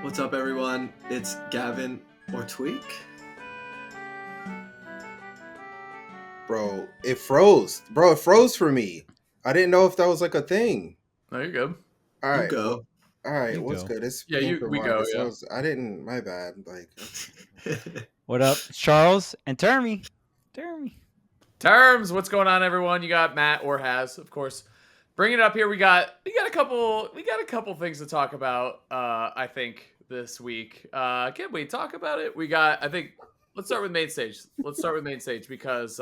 What's up, everyone? It's Gavin or Tweek. Bro, it froze. Bro, it froze for me. I didn't know if that was like a thing. No, you're good. All You right. go. All right. You What's go. good? It's Yeah, pink or we white. go. So Yeah. I didn't. My bad. Like, What up? It's Charles and Termy. Terms. What's going on, everyone? You got Matt or Haz, of course. Bring it up here. We got a couple things to talk about. I think this week. Can we talk about it? Let's start with Mainstage. Because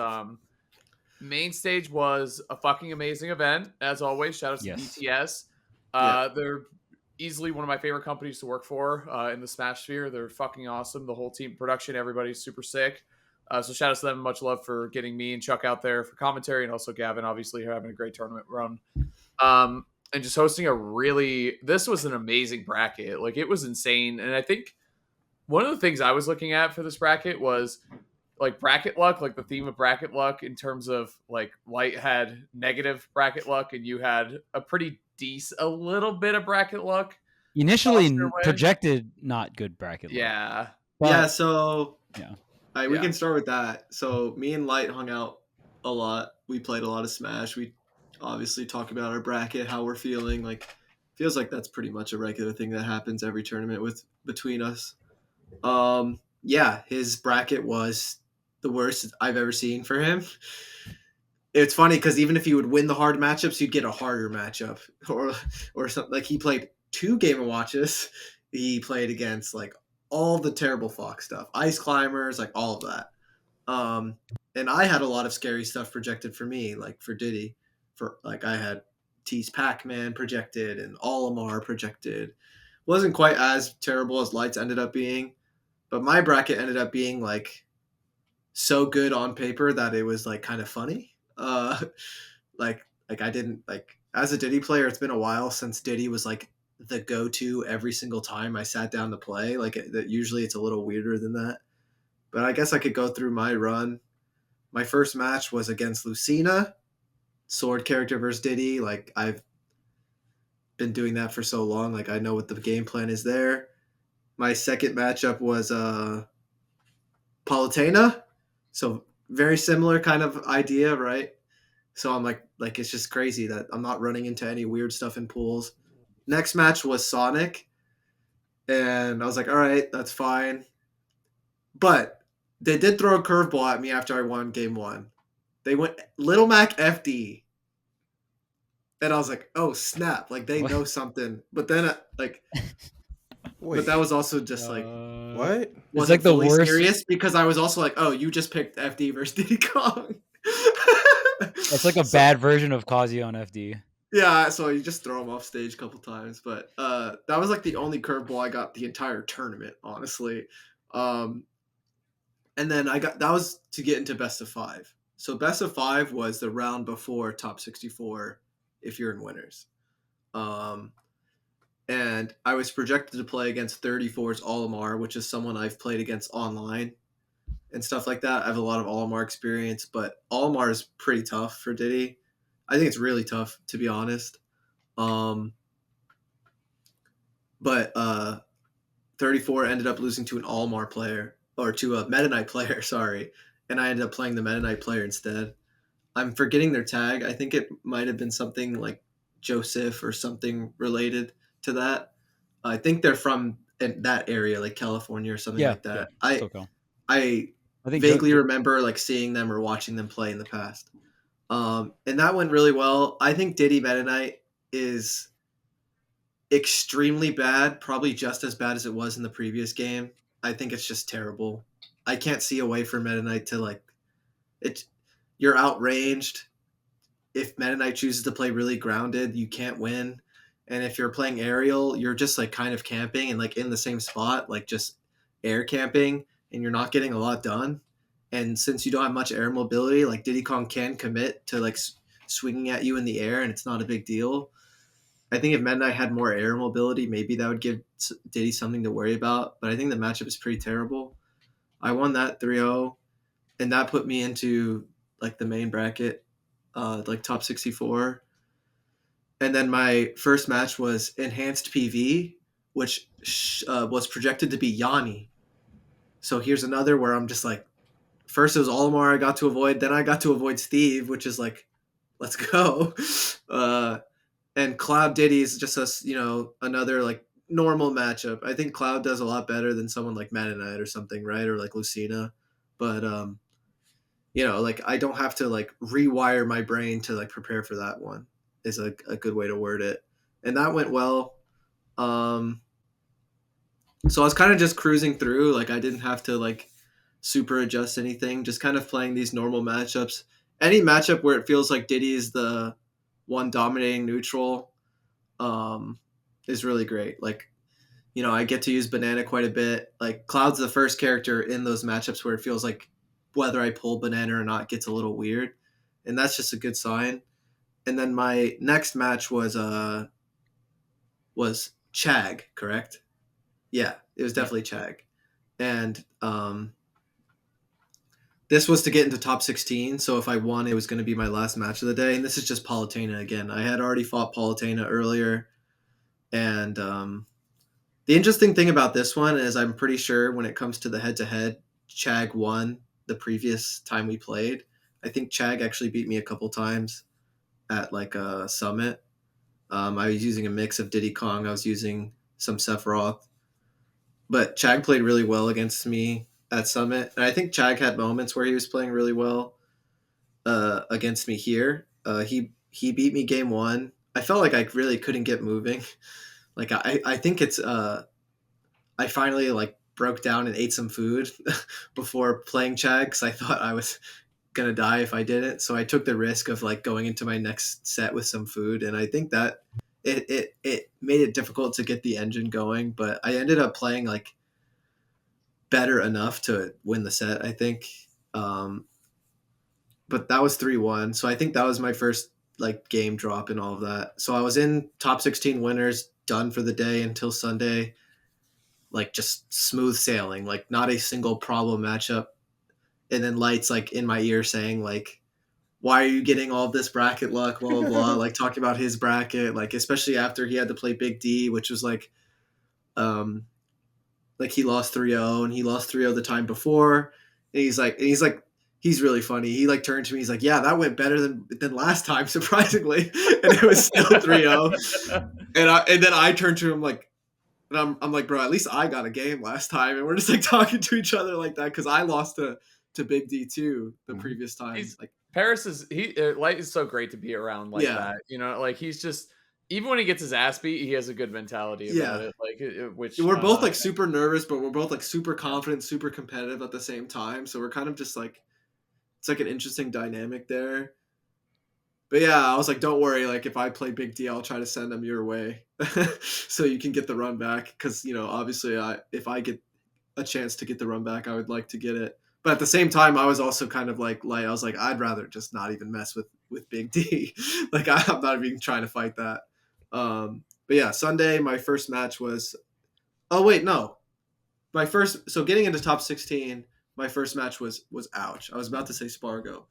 Mainstage was a fucking amazing event as always. Shout out to Yes. BTS. They're easily one of my favorite companies to work for in the Smash sphere. They're fucking awesome. The whole team, production, everybody's super sick. So shout out to them. Much love for getting me and Chuck out there for commentary, and also Gavin, obviously, having a great tournament run. And just hosting this was an amazing bracket. Like, it was insane. And I think one of the things I was looking at for this bracket was like bracket luck, like the theme of bracket luck in terms of like Light had negative bracket luck and you had a a little bit of bracket luck. Initially projected not good bracket. Yeah. Yeah, so Yeah. we can start with that. So me and Light hung out a lot. We played a lot of Smash. We obviously talk about our bracket, how we're feeling. Like, feels like that's pretty much a regular thing that happens every tournament between us. Yeah, his bracket was the worst I've ever seen for him. It's funny because even if he would win the hard matchups, you'd get a harder matchup, or something. Like, he played 2 Game & Watches. He played against like all the terrible Fox stuff, Ice Climbers, like all of that. And I had a lot of scary stuff projected for me, like for Diddy. For like, I had T's Pac-Man projected and Olimar projected. Wasn't quite as terrible as Lights ended up being, but my bracket ended up being like so good on paper that it was like kind of funny. Like I didn't like, as a Diddy player, it's been a while since Diddy was like the go-to every single time I sat down to play. Like, usually it's a little weirder than that. But I guess I could go through my run. My first match was against Lucina, sword character versus Diddy. Like, I've been doing that for so long. Like, I know what the game plan is there. My second matchup was Palutena. So very similar kind of idea, right? So I'm like it's just crazy that I'm not running into any weird stuff in pools. Next match was Sonic, and I was like, all right, that's fine. But they did throw a curveball at me after I won game 1. They went Little Mac FD. And I was like, oh, snap. Like, they know something. But then, like, but that was also just like, what? Wasn't like the fully worst. serious, because I was also like, oh, you just picked FD versus Diddy Kong. It's like a bad version of Kazuya on FD. Yeah, so you just throw him off stage a couple times. But that was like the only curveball I got the entire tournament, honestly. And then that was to get into best of 5. So best of 5 was the round before top 64 if you're in winners. And I was projected to play against 34's Olimar, which is someone I've played against online and stuff like that. I have a lot of Olimar experience, but Olimar is pretty tough for Diddy. I think it's really tough, to be honest. But 34 ended up losing to an Olimar player, or to a Meta Knight player, sorry. And I ended up playing the Meta Knight player instead. I'm forgetting their tag. I think it might have been something like Joseph or something related to that. I think they're from that area, like California or something like that. Yeah, I vaguely remember like seeing them or watching them play in the past. And that went really well. I think Diddy Meta Knight is extremely bad, probably just as bad as it was in the previous game. I think it's just terrible. I can't see a way for Meta Knight to like it. You're outranged. If Meta Knight chooses to play really grounded, you can't win. And if you're playing aerial, you're just like kind of camping and like in the same spot, like just air camping, and you're not getting a lot done. And since you don't have much air mobility, like Diddy Kong can commit to like swinging at you in the air, and it's not a big deal. I think if Meta Knight had more air mobility, maybe that would give Diddy something to worry about. But I think the matchup is pretty terrible. I won that 3-0, and that put me into like the main bracket, like top 64. And then my first match was enhanced PV, which was projected to be Yanni. So here's another where I'm just like, first it was Olimar I got to avoid, then I got to avoid Steve, which is like, let's go. And Cloud Diddy is just another like normal matchup. I think Cloud does a lot better than someone like Meta Knight or something, right? Or like Lucina. But like I don't have to like rewire my brain to like prepare for that one is a good way to word it. And that went well. So I was kind of just cruising through, like I didn't have to like super adjust anything, just kind of playing these normal matchups. Any matchup where it feels like Diddy is the one dominating neutral is really great. Like, I get to use Banana quite a bit. Like Cloud's the first character in those matchups where it feels like whether I pull Banana or not gets a little weird. And that's just a good sign. And then my next match was Chag, correct? Yeah, it was definitely Chag. And this was to get into top 16, so if I won, it was going to be my last match of the day. And this is just Palutena again. I had already fought Palutena earlier. And the interesting thing about this one is I'm pretty sure when it comes to the head-to-head, Chag won the previous time we played. I think Chag actually beat me a couple times at like a summit. I was using a mix of Diddy Kong. I was using some Sephiroth. But Chag played really well against me at Summit. And I think Chag had moments where he was playing really well against me here. He beat me game one. I felt like I really couldn't get moving. Like I think it's I finally like broke down and ate some food before playing Chag because I thought I was gonna die if I didn't. So I took the risk of like going into my next set with some food, and I think that it made it difficult to get the engine going, but I ended up playing like better enough to win the set, I think. But that was 3-1. So I think that was my first like game drop and all of that. So I was in top 16 winners, done for the day until Sunday, like just smooth sailing, like not a single problem matchup. And then Light's like in my ear saying like, why are you getting all of this bracket luck, blah, blah, blah, like talking about his bracket, like especially after he had to play Big D, which was like he lost 3-0 and he lost 3-0 the time before. And he's like, he's really funny. He like turned to me, he's like, yeah, that went better than last time, surprisingly. And it was still 3-0. And then I turned to him like, and I'm like, bro, at least I got a game last time. And we're just like talking to each other like that because I lost to Big D too the previous time. Like Paris is Light is so great to be around like that. Like he's just, even when he gets his ass beat, he has a good mentality about it. Like which we're both like super nervous, but we're both like super confident, super competitive at the same time. So we're kind of just like, it's like an interesting dynamic there. But yeah, I was like, don't worry. Like if I play Big D, I'll try to send them your way so you can get the run back. Because obviously, if I get a chance to get the run back, I would like to get it. But at the same time, I was also kind of like I was like, I'd rather just not even mess with Big D. Like I'm not even trying to fight that. But yeah, Sunday, my first match was. Oh wait, no. So getting into top 16, my first match was Ouch. I was about to say Spargo.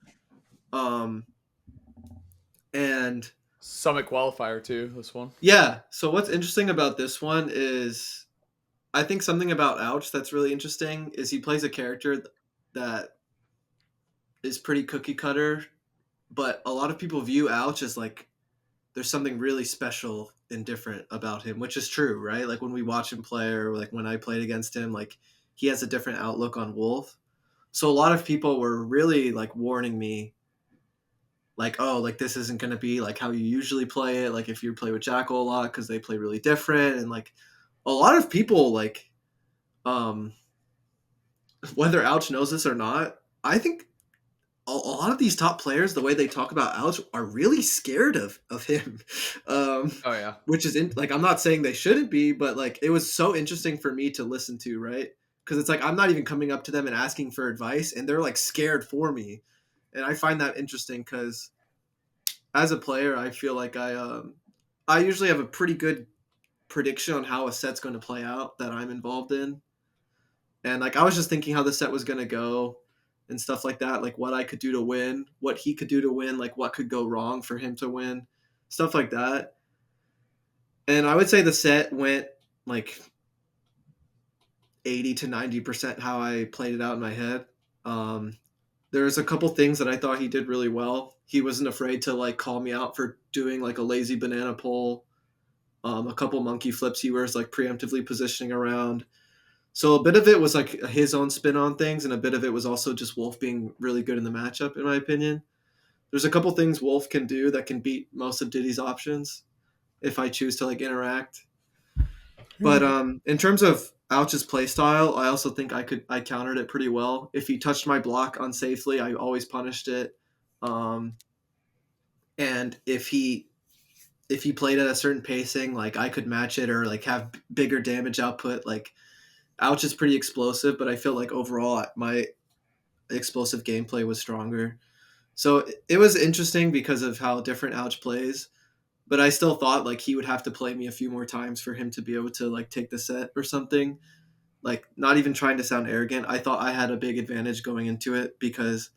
And Summit qualifier too, this one. Yeah. So what's interesting about this one is, I think something about Ouch that's really interesting is he plays a character that is pretty cookie cutter, but a lot of people view Ouch as like there's something really special and different about him, which is true, right? Like when we watch him play, or like when I played against him, like he has a different outlook on Wolf. So a lot of people were really like warning me, like, oh, like this isn't going to be like how you usually play it, like if you play with Jackal a lot, because they play really different. And like a lot of people, like whether Ouch knows this or not, I think a lot of these top players, the way they talk about Ouch, are really scared of him. Oh yeah. Which is like, I'm not saying they shouldn't be, but like it was so interesting for me to listen to, right? Because it's like I'm not even coming up to them and asking for advice, and they're like scared for me. And I find that interesting because as a player, I feel like I usually have a pretty good prediction on how a set's going to play out that I'm involved in. And like I was just thinking how the set was going to go and stuff like that, like what I could do to win, what he could do to win, like what could go wrong for him to win, stuff like that. And I would say the set went like 80 to 90% how I played it out in my head. There's a couple things that I thought he did really well. He wasn't afraid to like call me out for doing like a lazy banana pull. A couple monkey flips he was like preemptively positioning around. So a bit of it was like his own spin on things, and a bit of it was also just Wolf being really good in the matchup, in my opinion. There's a couple things Wolf can do that can beat most of Diddy's options if I choose to like interact. But in terms of Ouch's playstyle, I also think I countered it pretty well. If he touched my block unsafely, I always punished it. And if he played at a certain pacing, like I could match it or like have bigger damage output. Like Ouch is pretty explosive, but I feel like overall my explosive gameplay was stronger. So it was interesting because of how different Ouch plays. But I still thought like he would have to play me a few more times for him to be able to like take the set or something. Like not even trying to sound arrogant, I thought I had a big advantage going into it because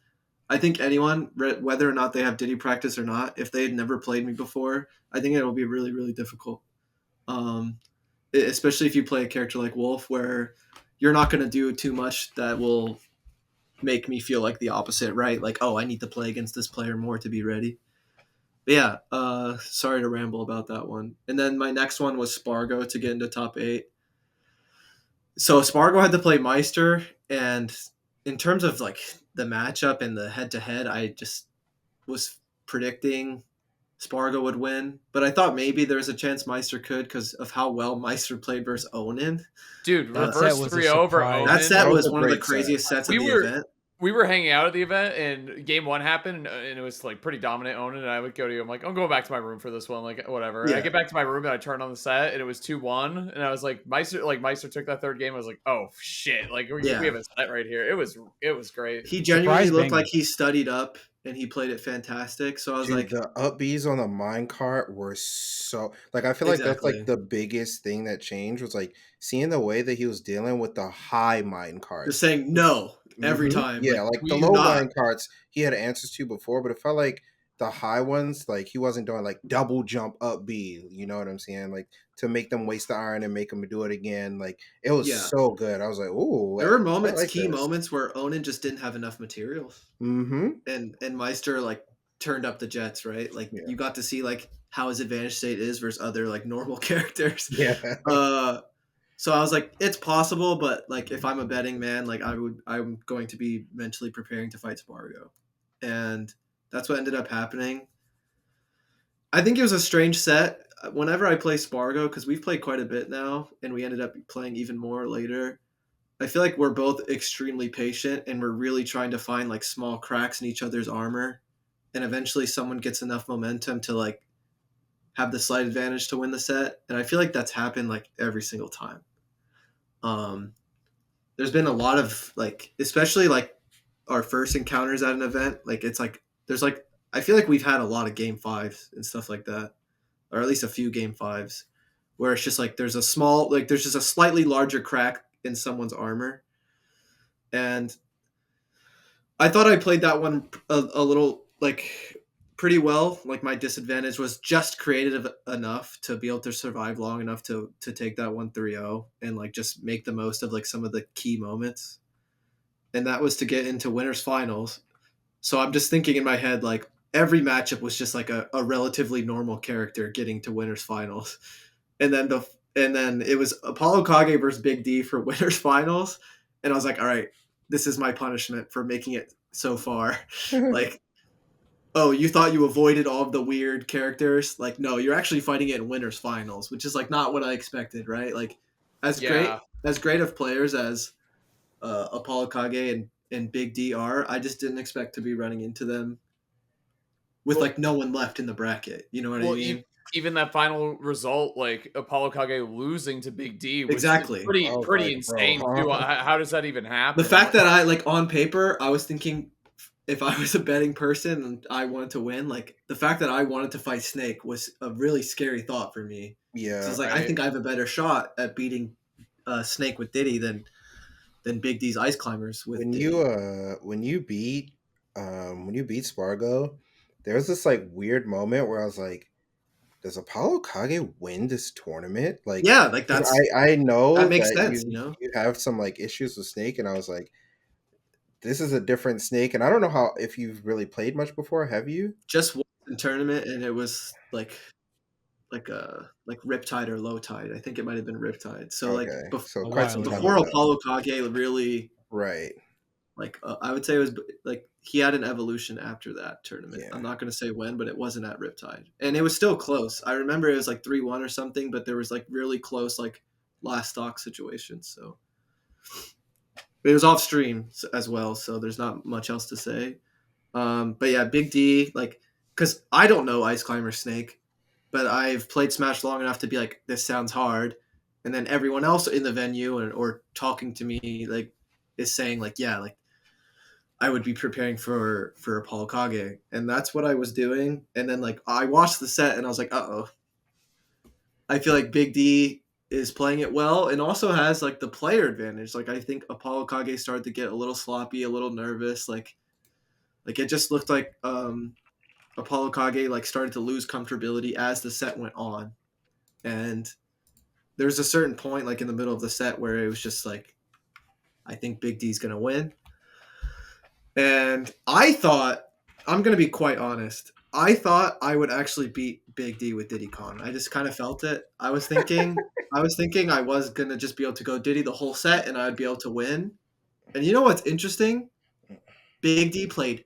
I think anyone, whether or not they have Diddy practice or not, if they had never played me before, I think it will be really, really difficult. Especially if you play a character like Wolf, where you're not going to do too much that will make me feel like the opposite, right? Like, oh, I need to play against this player more to be ready. But yeah, sorry to ramble about that one. And then my next one was Spargo to get into top 8. So Spargo had to play Meister, and in terms of like the matchup and the head-to-head, I just was predicting Spargo would win, but I thought maybe there was a chance Meister could because of how well Meister played versus Onin. Dude, That reverse set was a 3-0 over surprise. Onin. That set That was was a one of the great set. craziest sets of We the were- event. We were hanging out at the event, and game 1 happened, and it was like pretty dominant Onin. And I would go to you. I'm like, I'm going back to my room for this one, like whatever. And I Yeah. get back to my room and I turn on the set, and it was 2-1. And I was like, Meister took that third game. I was like, oh shit, like we have a set right here. It was great. He genuinely Surprise looked banger. like he studied up and he played it fantastic. So I was Dude, like, the up Bs on the minecart were so like I feel like that's Exactly. like the biggest thing that changed was like seeing the way that he was dealing with the high minecarts. just saying no every Mhm. time. Yeah, like the do low not. minecarts he had answers to before, but it felt like the high ones, like he wasn't doing like double jump up B. You know what I'm saying? Like to make them waste the iron and make them do it again. Like it was Yeah. so good. I was like, ooh, There were I moments, like key this. moments, where Onin just didn't have enough material, Mm-hmm. and Meister like turned up the jets, right? Like Yeah. you got to see like how his advantage state is versus other like normal characters. Yeah. So I was like, it's possible, but like if I'm a betting man, like I'm going to be mentally preparing to fight Spargo, and that's what ended up happening. I think it was a strange set. Whenever I play Spargo, because we've played quite a bit now, and we ended up playing even more later. I feel like we're both extremely patient, and we're really trying to find like small cracks in each other's armor, and eventually someone gets enough momentum to like have the slight advantage to win the set. And I feel like that's happened like every single time. There's been a lot of like, especially like our first encounters at an event, like it's like there's like I feel like we've had a lot of game 5s and stuff like that, or at least a few game 5s where it's just like there's just a slightly larger crack in someone's armor. And I thought I played that one a little like pretty well. Like my disadvantage was just creative enough to be able to survive long enough to take that 1-3-0 and like just make the most of like some of the key moments. And that was to get into winners finals. So I'm just thinking in my head like every matchup was just like a relatively normal character getting to winners finals. And then it was ApolloKage versus Big D for winners finals. And I was like, all right, this is my punishment for making it so far. Like, oh, you thought you avoided all of the weird characters? Like, no, you're actually fighting it in winners finals, which is like not what I expected, right? Like, as great of players as ApolloKage and Big D are, I just didn't expect to be running into them with like no one left in the bracket. You know what I mean? Even that final result, like ApolloKage losing to Big D, was Exactly. pretty insane too. How does that even happen? The fact that I like on paper, I was thinking if I was a betting person and I wanted to win, like the fact that I wanted to fight Snake was a really scary thought for me. Yeah. So it's like I think I have a better shot at beating Snake with Diddy than Big D's Ice Climbers with when Diddy. you beat Spargo, there was this like weird moment where I was like, does ApolloKage win this tournament? Like, Yeah, like 'cause that I know makes that sense, you know. you have some like issues with Snake, and I was like, this is a different Snake, and I don't know how if you've really played much before. Have you? Just once in tournament, and it was like Riptide or Low Tide. I think it might have been Riptide. So like Okay, so A quite while some time before ago. ago. ApolloKage really Right. like I would say it was like he had an evolution after that tournament. Yeah. I'm not gonna say when, but it wasn't at Riptide, and it was still close. I remember it was like 3-1 or something, but there was like really close like last stock situations. So it was off stream as well, so there's not much else to say. But yeah, Big D, like, because I don't know Ice Climber Snake, but I've played Smash long enough to be like, this sounds hard. And then everyone else in the venue or talking to me, like, is saying, like, yeah, like, I would be preparing for ApolloKage. And that's what I was doing. And then, like, I watched the set and I was like, uh-oh. I feel like Big D is playing it well and also has, like, the player advantage. Like, I think ApolloKage started to get a little sloppy, a little nervous, like it just looked like ApolloKage like started to lose comfortability as the set went on, and there's a certain point like in the middle of the set where it was just like, I think Big D's gonna win, and I thought, I'm gonna be quite honest, I thought I would actually beat Big D with Diddy Kong. I just kind of felt it. I was thinking I was gonna just be able to go Diddy the whole set and I'd be able to win. And you know what's interesting? Big D played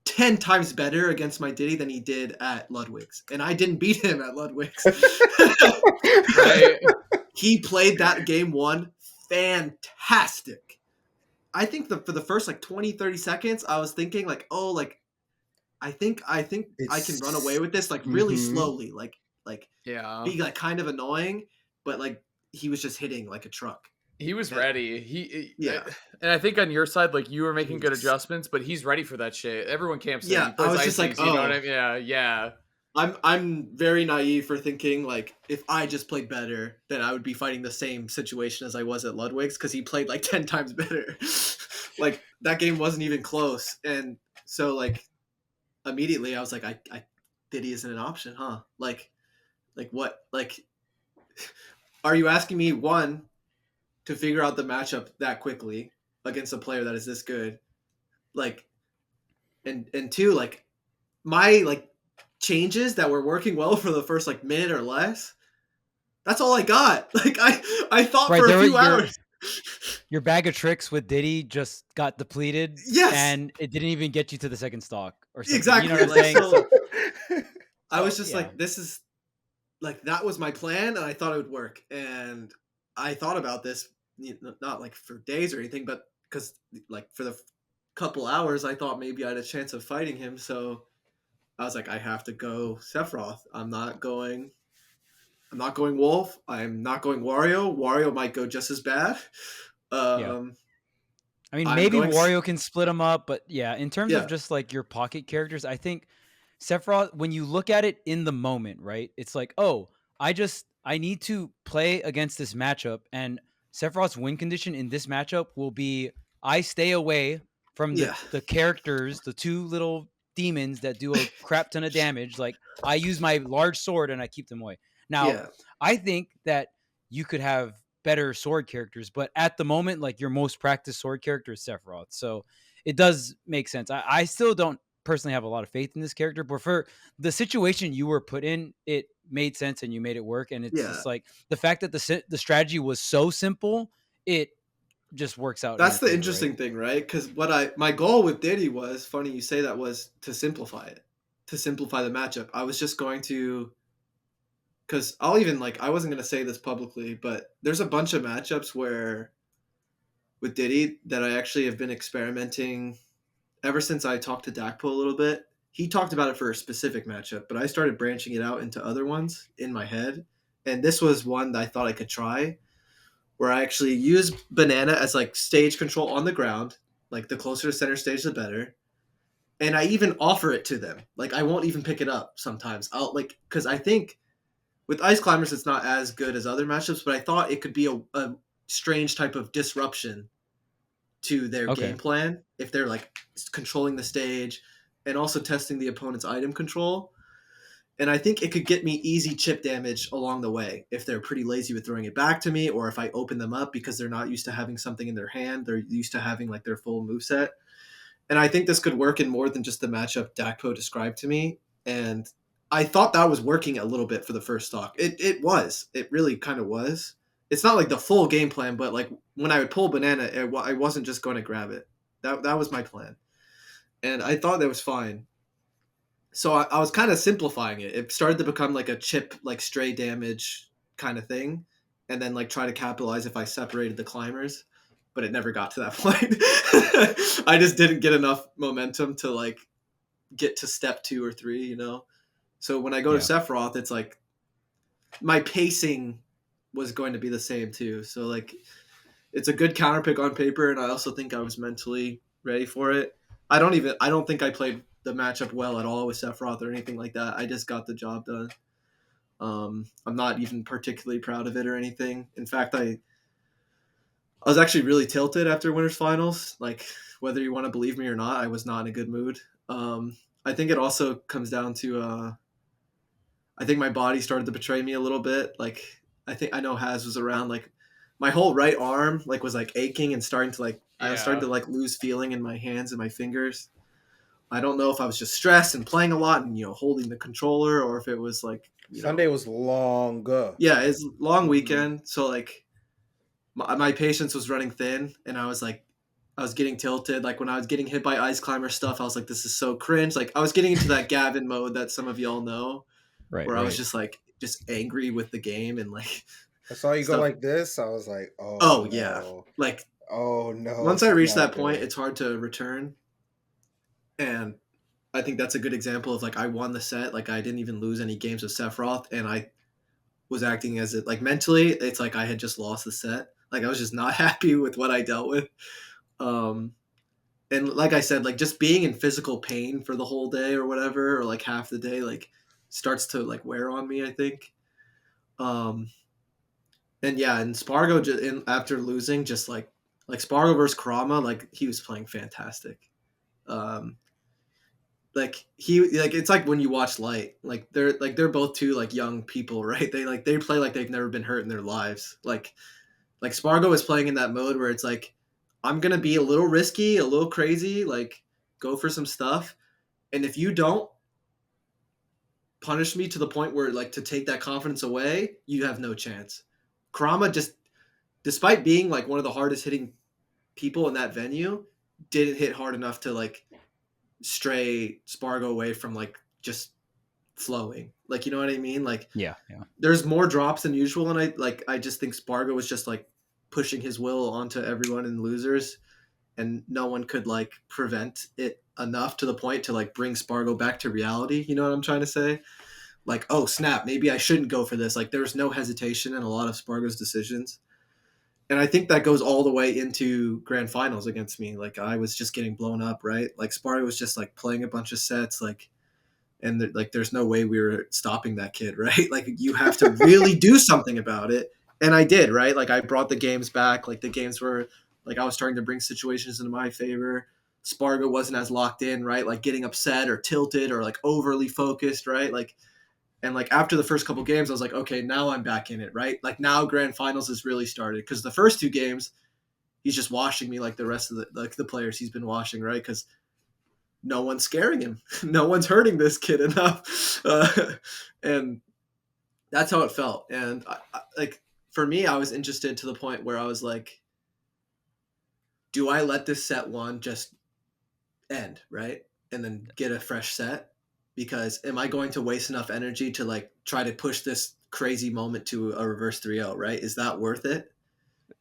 10 times better against my Diddy than he did at Ludwig's. And I didn't beat him at Ludwig's. Right. He played that game one fantastic. I think for the first like 20, 30 seconds, I was thinking like, oh, like, I think I can run away with this like really slowly, like Yeah. be like kind of annoying, but like he was just hitting like a truck. He was Yeah. ready. Yeah. And I think on your side, like you were making good adjustments, but he's ready for that shit. Everyone camps in. Yeah, He plays I was just like, Ices, you know what oh. I mean? Yeah, yeah. I'm very naive for thinking like if I just played better, then I would be fighting the same situation as I was at Ludwig's because he played like 10 times better. Like that game wasn't even close, and so like immediately I was like, I Diddy isn't an option, huh? Like what? Like, are you asking me one to figure out the matchup that quickly against a player that is this good? Like, and two, like my like changes that were working well for the first like minute or less. That's all I got. Like I thought Right, for there a were few hours. your bag of tricks with Diddy just got depleted, Yes, and it didn't even get you to the second stock or something. exactly. You know what I'm Like saying? so, I was just yeah. like, this is like that was my plan, and I thought it would work. And I thought about this, not like for days or anything, but because like for the couple hours, I thought maybe I had a chance of fighting him. So I was like, I have to go Sephiroth. I'm not going Wolf. I'm not going Wario. Wario might go just as bad. Yeah. I mean, I'm maybe going. Wario can split them up, but yeah, in terms Yeah. of just like your pocket characters, I think Sephiroth, when you look at it in the moment, right? It's like, oh, I need to play against this matchup, and Sephiroth's win condition in this matchup will be I stay away from Yeah. the characters, the two little demons that do a crap ton of damage. Like I use my large sword and I keep them away. Now, Yeah. I think that you could have better sword characters, but at the moment, like your most practiced sword character is Sephiroth. So it does make sense. I still don't personally have a lot of faith in this character, but for the situation you were put in, it made sense and you made it work. And it's Yeah. just like the fact that the strategy was so simple, it just works out. That's the favor, interesting right? thing, right? Because my goal with Diddy was, funny you say that, was to simplify it, to simplify the matchup. I was just going to, because I'll even like, I wasn't going to say this publicly, but there's a bunch of matchups where with Diddy that I actually have been experimenting ever since I talked to Dakpo a little bit. He talked about it for a specific matchup, but I started branching it out into other ones in my head. And this was one that I thought I could try, where I actually use Banana as like stage control on the ground. Like the closer to center stage, the better. And I even offer it to them. Like I won't even pick it up sometimes. I'll like, because I think with Ice Climbers, it's not as good as other matchups, but I thought it could be a strange type of disruption to their game plan if they're like controlling the stage and also testing the opponent's item control. And I think it could get me easy chip damage along the way if they're pretty lazy with throwing it back to me, or if I open them up because they're not used to having something in their hand. They're used to having like their full moveset. And I think this could work in more than just the matchup Dakpo described to me. And I thought that was working a little bit for the first stock. It was. It really kind of was. It's not like the full game plan, but like when I would pull banana, I wasn't just going to grab it. That was my plan. And I thought that was fine. So I was kind of simplifying it. It started to become like a chip, like stray damage kind of thing. And then like try to capitalize if I separated the climbers. But it never got to that point. I just didn't get enough momentum to like get to step 2 or 3, you know? So when I go to Sephiroth, it's like my pacing was going to be the same too. So like it's a good counter pick on paper, and I also think I was mentally ready for it. I don't think I played the matchup well at all with Sephiroth or anything like that. I just got the job done. I'm not even particularly proud of it or anything. In fact, I was actually really tilted after Winners Finals. Like, whether you want to believe me or not, I was not in a good mood. I think it also comes down to I think my body started to betray me a little bit. Like, I know Haz was around. Like, my whole right arm like was like aching and starting to like I was starting to like lose feeling in my hands and my fingers. I don't know if I was just stressed and playing a lot and holding the controller, or if it was like Sunday was long. Yeah, it's long weekend, so like my patience was running thin, and I was getting tilted. Like when I was getting hit by Ice Climber stuff, I was like, this is so cringe. Like I was getting into that Gavin mode that some of y'all know, where I was just angry with the game and like. I saw you go like this. I was like, oh no. Yeah, like oh no. Once I reached that point, it's hard to return, and I think that's a good example of like I won the set. Like I didn't even lose any games with Sephiroth, and I was acting as it like mentally. It's like I had just lost the set. Like I was just not happy with what I dealt with. And like I said, like just being in physical pain for the whole day or whatever, or like half the day, like starts to like wear on me, I think. And yeah, and Spargo after losing, just like Spargo versus Kurama, like he was playing fantastic. Like it's like when you watch Light, like they're both two like young people, right? They play like they've never been hurt in their lives. Like Spargo is playing in that mode where it's like, I'm gonna be a little risky, a little crazy, like go for some stuff, and if you don't punish me to the point where like to take that confidence away, you have no chance. Kurama just, despite being like one of the hardest hitting people in that venue, didn't hit hard enough to like stray Spargo away from like just flowing. Like, you know what I mean? Like, yeah. There's more drops than usual, and I just think Spargo was just like pushing his will onto everyone in losers, and no one could like prevent it enough to the point to like bring Spargo back to reality. You know what I'm trying to say? Like, oh snap, maybe I shouldn't go for this. Like there was no hesitation in a lot of Spargo's decisions. And I think that goes all the way into grand finals against me. Like I was just getting blown up, right? Like Spargo was just like playing a bunch of sets, like, and like there's no way we were stopping that kid, right? Like you have to really do something about it. And I did, right? Like I brought the games back. Like the games were like I was starting to bring situations into my favor. Spargo wasn't as locked in, right? Like getting upset or tilted or like overly focused, right? Like, and like after the first couple games, I was like, okay, now I'm back in it, right? Like now grand finals has really started, because the first 2 games, he's just washing me like the rest of the players he's been washing, right? Because no one's scaring him, no one's hurting this kid enough, and that's how it felt. And like for me, I was interested to the point where I was like, do I let this set 1 just end, right, and then get a fresh set? Because am I going to waste enough energy to like try to push this crazy moment to a reverse 3-0, right? Is that worth it?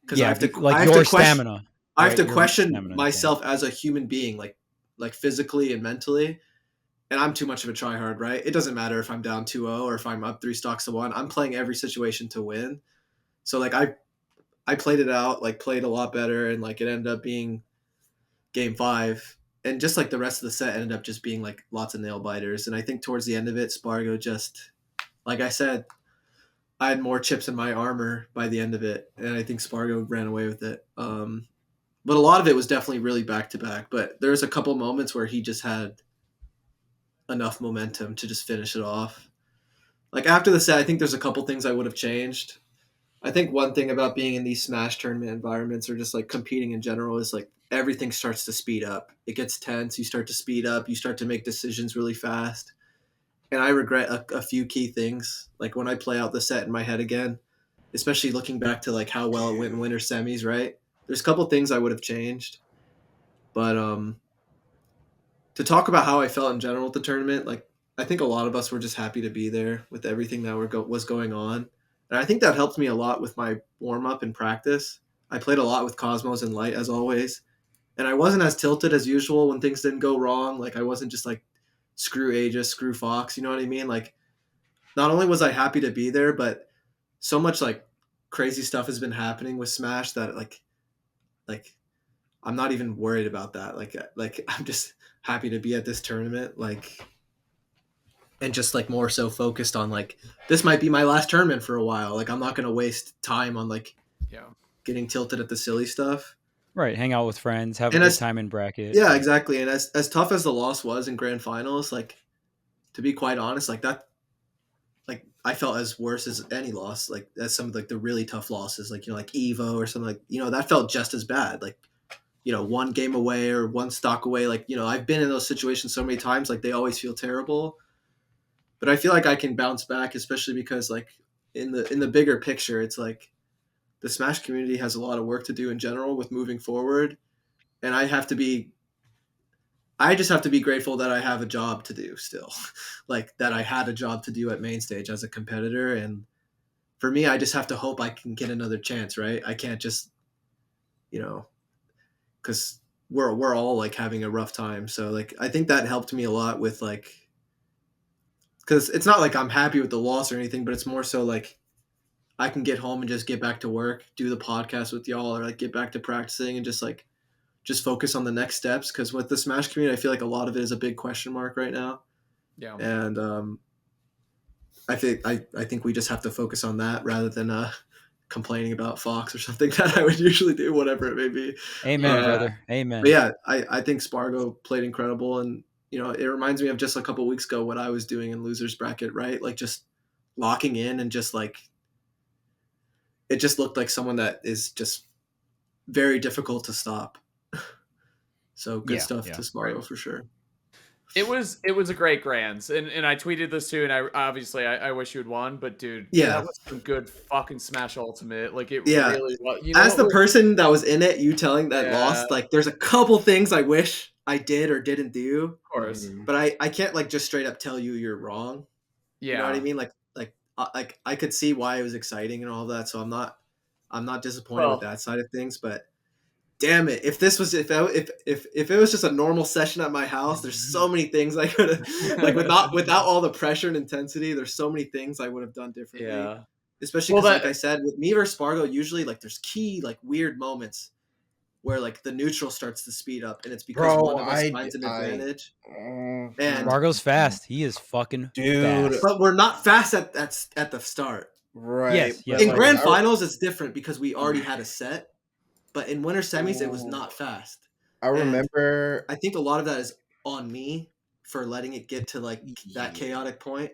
Because I have to like your stamina. I have to question myself as a human being, like physically and mentally. And I'm too much of a tryhard, right? It doesn't matter if I'm down 2-0 or if I'm up 3 stocks to 1. I'm playing every situation to win. So like I played it out, like played a lot better, and like it ended up being game 5. And just like the rest of the set ended up just being like lots of nail biters. And I think towards the end of it, Spargo just, like I said, I had more chips in my armor by the end of it. And I think Spargo ran away with it. But a lot of it was definitely really back to back. But there's a couple moments where he just had enough momentum to just finish it off. like after the set, I think there's a couple things I would have changed. I think one thing about being in these Smash tournament environments or just like competing in general is like everything starts to speed up. It gets tense. You start to speed up. You start to make decisions really fast. And I regret a few key things. Like when I play out the set in my head again, especially looking back to like how well it went in winter semis, right? There's a couple things I would have changed. But to talk about how I felt in general at the tournament, like I think a lot of us were just happy to be there with everything that was going on, and I think that helped me a lot with my warm up and practice. I played a lot with Cosmos and Light as always, and I wasn't as tilted as usual when things didn't go wrong. Like I wasn't just like screw Aegis, screw Fox. You know what I mean? Like not only was I happy to be there, but so much like crazy stuff has been happening with Smash that like I'm not even worried about that. Like I'm just happy to be at this tournament. Like and just like more so focused on like this might be my last tournament for a while. Like I'm not gonna waste time on like getting tilted at the silly stuff. Right, hang out with friends, have And a good time in bracket. Yeah, exactly. And as tough as the loss was in grand finals, like to be quite honest, like that, like I felt as worse as any loss. Like as some of like the really tough losses, like like Evo or something like that felt just as bad. Like one game away or one stock away. Like I've been in those situations so many times. Like they always feel terrible. But I feel like I can bounce back, especially because like in the bigger picture, it's like the Smash community has a lot of work to do in general with moving forward, and I just have to be grateful that I have a job to do still, like that I had a job to do at Mainstage as a competitor, and for me, I just have to hope I can get another chance, right? I can't just, because we're all like having a rough time, so like I think that helped me a lot with like. Because it's not like I'm happy with the loss or anything, but it's more so like I can get home and just get back to work, do the podcast with y'all, or like get back to practicing and just focus on the next steps. Because with the Smash community, I feel like a lot of it is a big question mark right now. Yeah. And I think we just have to focus on that rather than complaining about Fox or something that I would usually do, whatever it may be. Amen, brother. Amen. But yeah, I think Spargo played incredible, and it reminds me of just a couple weeks ago what I was doing in losers bracket, right? Like just locking in and just like it just looked like someone that is just very difficult to stop. So good stuff to Spargo for sure. It was a great grands, and I tweeted this too, and I wish you had won, but dude, that was some good fucking Smash Ultimate. Like it really was. As the person that was in it, you telling that lost, like there's a couple things I wish I did or didn't do. Of course. But I can't like just straight up tell you you're wrong. Yeah. You know what I mean? Like I could see why it was exciting and all that, so I'm not disappointed with that side of things, but damn it! If this was if it was just a normal session at my house, there's so many things I could have like without all the pressure and intensity. There's so many things I would have done differently. Yeah. Especially because, like I said, with me versus Spargo, usually like there's key like weird moments where like the neutral starts to speed up, and it's because one of us finds an advantage. And Spargo's fast. He is fucking fast. But we're not fast at the start. Right. Yes. In grand finals, it's different because we already had a set. But in winter semis, it was not fast. I remember. And I think a lot of that is on me for letting it get to like that chaotic point.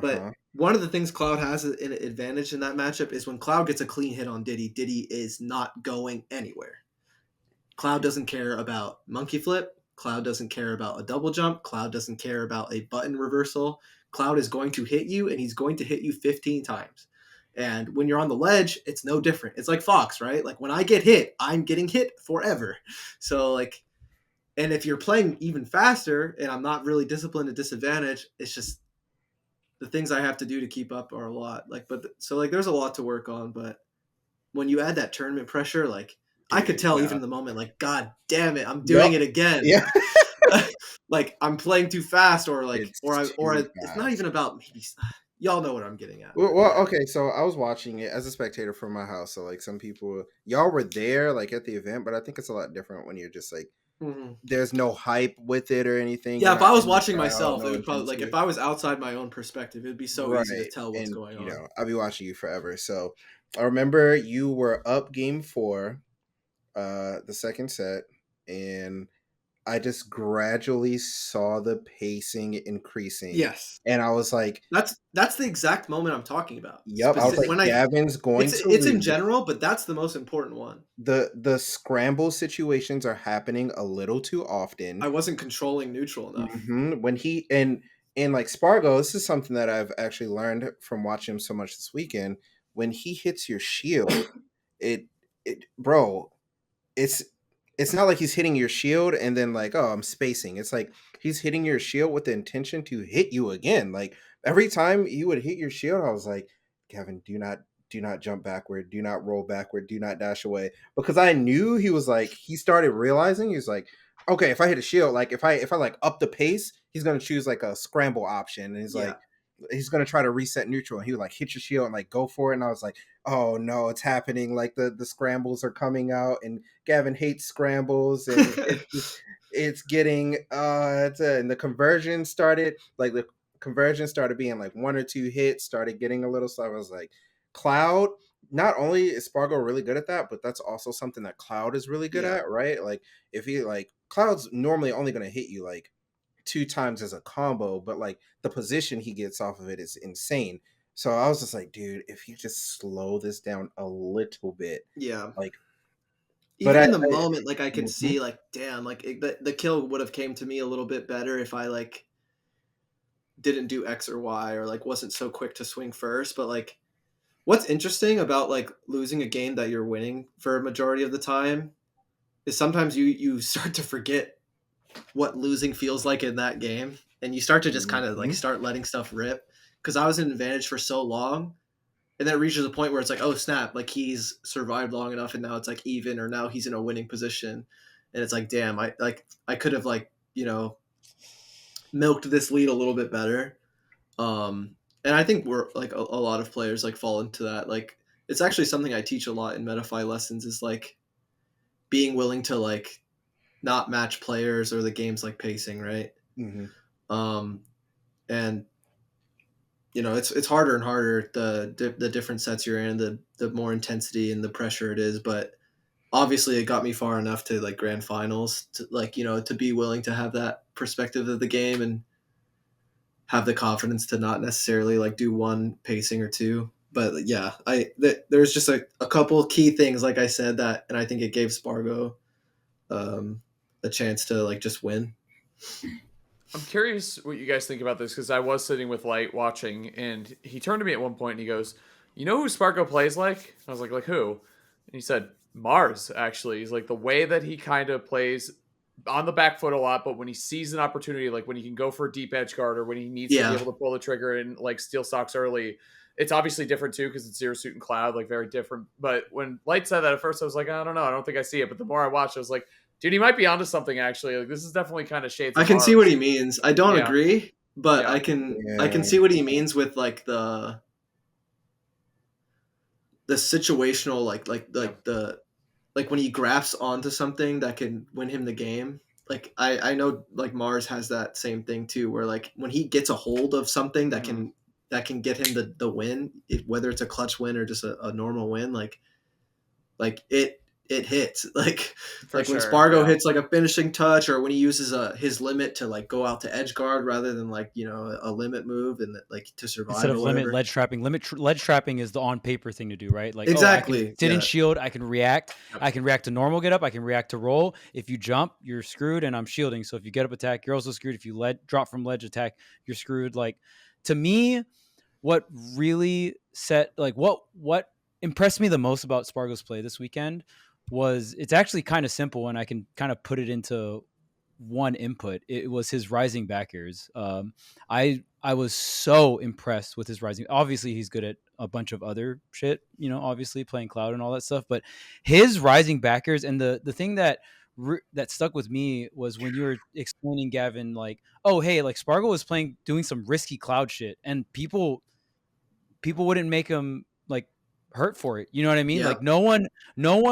But one of the things Cloud has an advantage in that matchup is when Cloud gets a clean hit on Diddy, Diddy is not going anywhere. Cloud doesn't care about monkey flip. Cloud doesn't care about a double jump. Cloud doesn't care about a button reversal. Cloud is going to hit you, and he's going to hit you 15 times. And when you're on the ledge, it's no different. It's like Fox, right? Like when I get hit, I'm getting hit forever. So like, and if you're playing even faster and I'm not really disciplined at disadvantage, it's just the things I have to do to keep up are a lot. Like, so like there's a lot to work on, but when you add that tournament pressure, like I could tell even in the moment, like, God damn it, I'm doing it again. Yeah. Like I'm playing too fast or like, it's not even about maybe. Y'all know what I'm getting at. Well, okay, so I was watching it as a spectator from my house. So like some people, y'all were there like at the event, but I think it's a lot different when you're just like, there's no hype with it or anything. Yeah, if I was watching myself, it would probably like if I was outside my own perspective, it'd be so easy to tell what's going on. You know, I'll be watching you forever. So I remember you were up game 4, the second set, and I just gradually saw the pacing increasing. Yes. And I was like, That's the exact moment I'm talking about. yep. I was like, When Gavin's going to it's in lose. general, but that's the most important one. The scramble situations are happening a little too often. I wasn't controlling neutral enough. When he and like Spargo, this is something that I've actually learned from watching him so much this weekend. When he hits your shield, it bro, it's it's not like he's hitting your shield and then like, oh, I'm spacing. It's like he's hitting your shield with the intention to hit you again. Like every time he would hit your shield, I was like, Kevin, do not jump backward, do not roll backward, do not dash away. Because I knew he was like, he started realizing he was like, okay, if I hit a shield, like if I like up the pace, he's gonna choose like a scramble option. And he's like, he's gonna try to reset neutral and he would like hit your shield and like go for it. And I was like, oh no, it's happening. Like the scrambles are coming out and Gavin hates scrambles and it's getting and the conversion started being like 1 or 2 hits, started getting a little slow. I was like, Cloud, not only is Spargo really good at that, but that's also something that Cloud is really good at, right? Like if he like Cloud's normally only gonna hit you like 2 times as a combo, but like the position he gets off of it is insane. So I was just like, dude, if you just slow this down a little bit, like. Even in the moment, like I could see, like, damn, like the kill would have came to me a little bit better if I like didn't do X or Y or like wasn't so quick to swing first. But like, what's interesting about like losing a game that you're winning for a majority of the time is sometimes you start to forget what losing feels like in that game, and you start to just kind of like start letting stuff rip. Because I was in advantage for so long. And then it reaches a point where it's like, oh snap, like he's survived long enough and now it's like even, or now he's in a winning position. And it's like, damn, I could have like, you know, milked this lead a little bit better. And I think we're like a lot of players like fall into that. Like it's actually something I teach a lot in Metafy lessons is like being willing to like not match players or the game's like pacing, right? And you know, it's harder and harder the different sets you're in, the more intensity and the pressure it is. But obviously, it got me far enough to like grand finals, to like, you know, to be willing to have that perspective of the game and have the confidence to not necessarily like do one pacing or two. But yeah, there's just a couple key things, like I said, that, and I think it gave Spargo a chance to like just win. I'm curious what you guys think about this, because I was sitting with Light watching, and he turned to me at one point and he goes, "You know who Spargo plays like?" I was like who? And he said, Mars, actually. He's like, the way that he kind of plays on the back foot a lot, but when he sees an opportunity, like when he can go for a deep edge guard or when he needs to be able to pull the trigger and like steal stocks early, it's obviously different too, because it's Zero Suit and Cloud, like very different. But when Light said that at first, I was like, I don't know. I don't think I see it. But the more I watched, I was like, dude, he might be onto something, actually. Like, this is definitely kind of shades. I can see what he means. I don't agree, but I can see what he means with like the situational, like when he grasps onto something that can win him the game. Like I know like Mars has that same thing too, where like when he gets a hold of something that can get him the win, whether it's a clutch win or just a normal win, like it hits. Like when Spargo hits like a finishing touch, or when he uses his limit to like go out to edge guard rather than like, you know, a limit move and like to survive instead of limit ledge trapping. Ledge trapping is the on paper thing to do, right? Like exactly. I can sit in shield, I can react. I can react to normal get up, I can react to roll. If you jump, you're screwed, and I'm shielding. So if you get up attack, you're also screwed. If you drop from ledge attack, you're screwed. Like, to me, what really what impressed me the most about Spargo's play this weekend was, it's actually kind of simple, and I can kind of put it into one input. It was his rising back airs. I was so impressed with his rising. Obviously, he's good at a bunch of other shit, you know, obviously playing Cloud and all that stuff, but his rising back airs, and the thing that stuck with me was when you were explaining, Gavin, like, oh, hey, like Spargo was doing some risky Cloud shit, and people wouldn't make him like hurt for it. You know what I mean? Like no one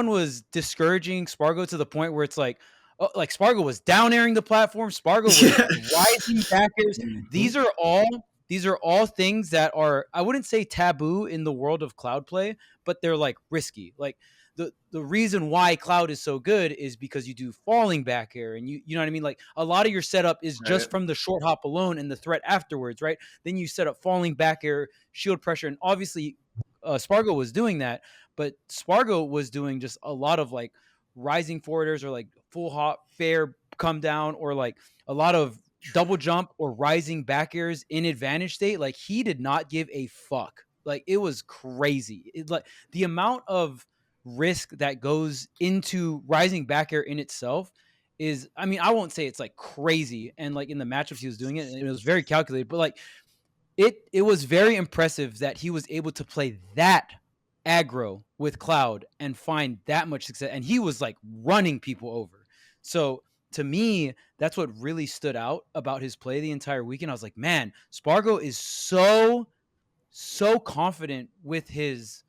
was discouraging Spargo to the point where it's like, oh, like Spargo was down airing the platform. Spargo was rising backers. These are all things that are, I wouldn't say taboo in the world of Cloud play, but they're like risky. Like the reason why Cloud is so good is because you do falling back air, and you know what I mean. Like a lot of your setup is just Right. from the short hop alone and the threat afterwards, right? Then you set up falling back air, shield pressure, and obviously Spargo was doing that, but Spargo was doing just a lot of like rising forwarders or like full hop fair come down or like a lot of double jump or rising back airs in advantage state. Like he did not give a fuck. Like it was crazy. Like the amount of risk that goes into rising back air in itself is, I mean, I won't say it's like crazy. And like in the matchups he was doing it, and it was very calculated, but like it was very impressive that he was able to play that aggro with Cloud and find that much success. And he was like running people over. So to me, that's what really stood out about his play the entire weekend. I was like, man, Spargo is so confident with his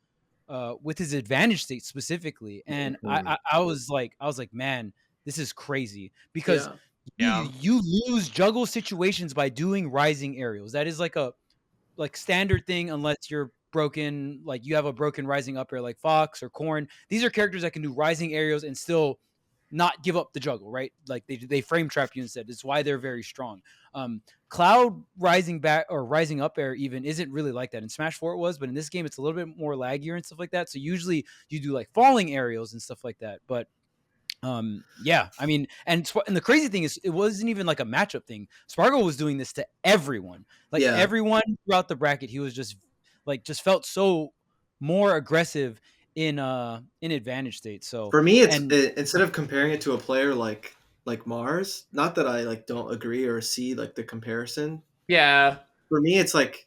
advantage state specifically. And I was like, man, this is crazy because you lose juggle situations by doing rising aerials. That is like a standard thing unless you're broken, like you have a broken rising up air like Fox or Korn. These are characters that can do rising aerials and still not give up the juggle, right? Like they frame trap you instead. It's why they're very strong. Cloud rising back or rising up air even isn't really like that. In Smash 4 it was, but in this game it's a little bit more laggier and stuff like that. So usually you do like falling aerials and stuff like that. But yeah, I mean, and the crazy thing is it wasn't even like a matchup thing. Spargo was doing this to everyone. Like everyone throughout the bracket, he was just felt so more aggressive in advantage state. So for me, it's instead of comparing it to a player like Mars, not that I like don't agree or see like the comparison. Yeah. For me, it's like,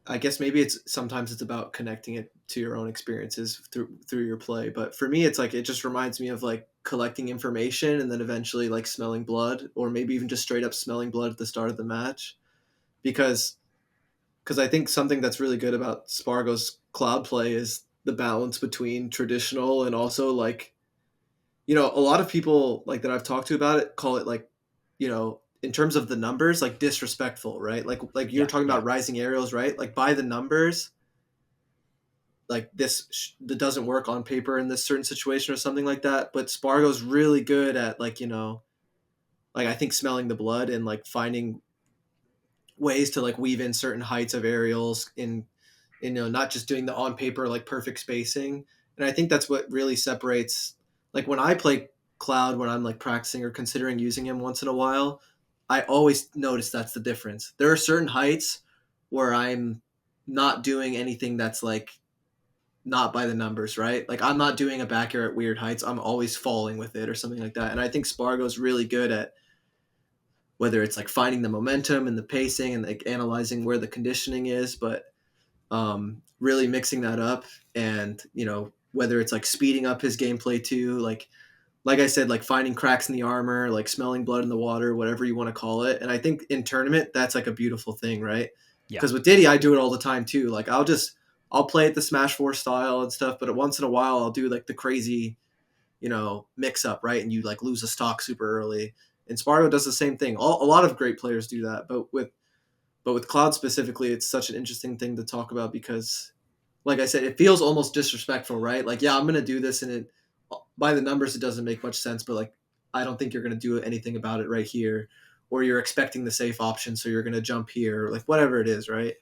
I guess maybe sometimes it's about connecting it to your own experiences through your play. But for me, it's like, it just reminds me of like collecting information and then eventually like smelling blood, or maybe even just straight up smelling blood at the start of the match. Because I think something that's really good about Spargo's Cloud play is the balance between traditional and also like, a lot of people like that I've talked to about it call it like, in terms of the numbers, like disrespectful, right? Like you're talking about rising aerials, right? Like by the numbers, like that doesn't work on paper in this certain situation or something like that. But Spargo's really good at like, like I think smelling the blood and like finding ways to like weave in certain heights of aerials in, not just doing the on paper, like perfect spacing. And I think that's what really separates, like when I play Cloud, when I'm like practicing or considering using him once in a while, I always notice that's the difference. There are certain heights where I'm not doing anything that's like not by the numbers, right? Like I'm not doing a back air at weird heights. I'm always falling with it or something like that. And I think Spargo's really good at whether it's like finding the momentum and the pacing and like analyzing where the conditioning is, but really mixing that up. And, whether it's like speeding up his gameplay too, like I said, like finding cracks in the armor, like smelling blood in the water, whatever you want to call it. And I think in tournament, that's like a beautiful thing, right? Because with Diddy, I do it all the time too. Like I'll play it the Smash 4 style and stuff, but once in a while I'll do like the crazy, mix up, right? And you like lose a stock super early. And Spargo does the same thing. A lot of great players do that, but with Cloud specifically, it's such an interesting thing to talk about because, like I said, it feels almost disrespectful, right? Like, yeah, I'm gonna do this, and it by the numbers it doesn't make much sense, but like I don't think you're gonna do anything about it right here, or you're expecting the safe option, so you're gonna jump here, or like whatever it is, right?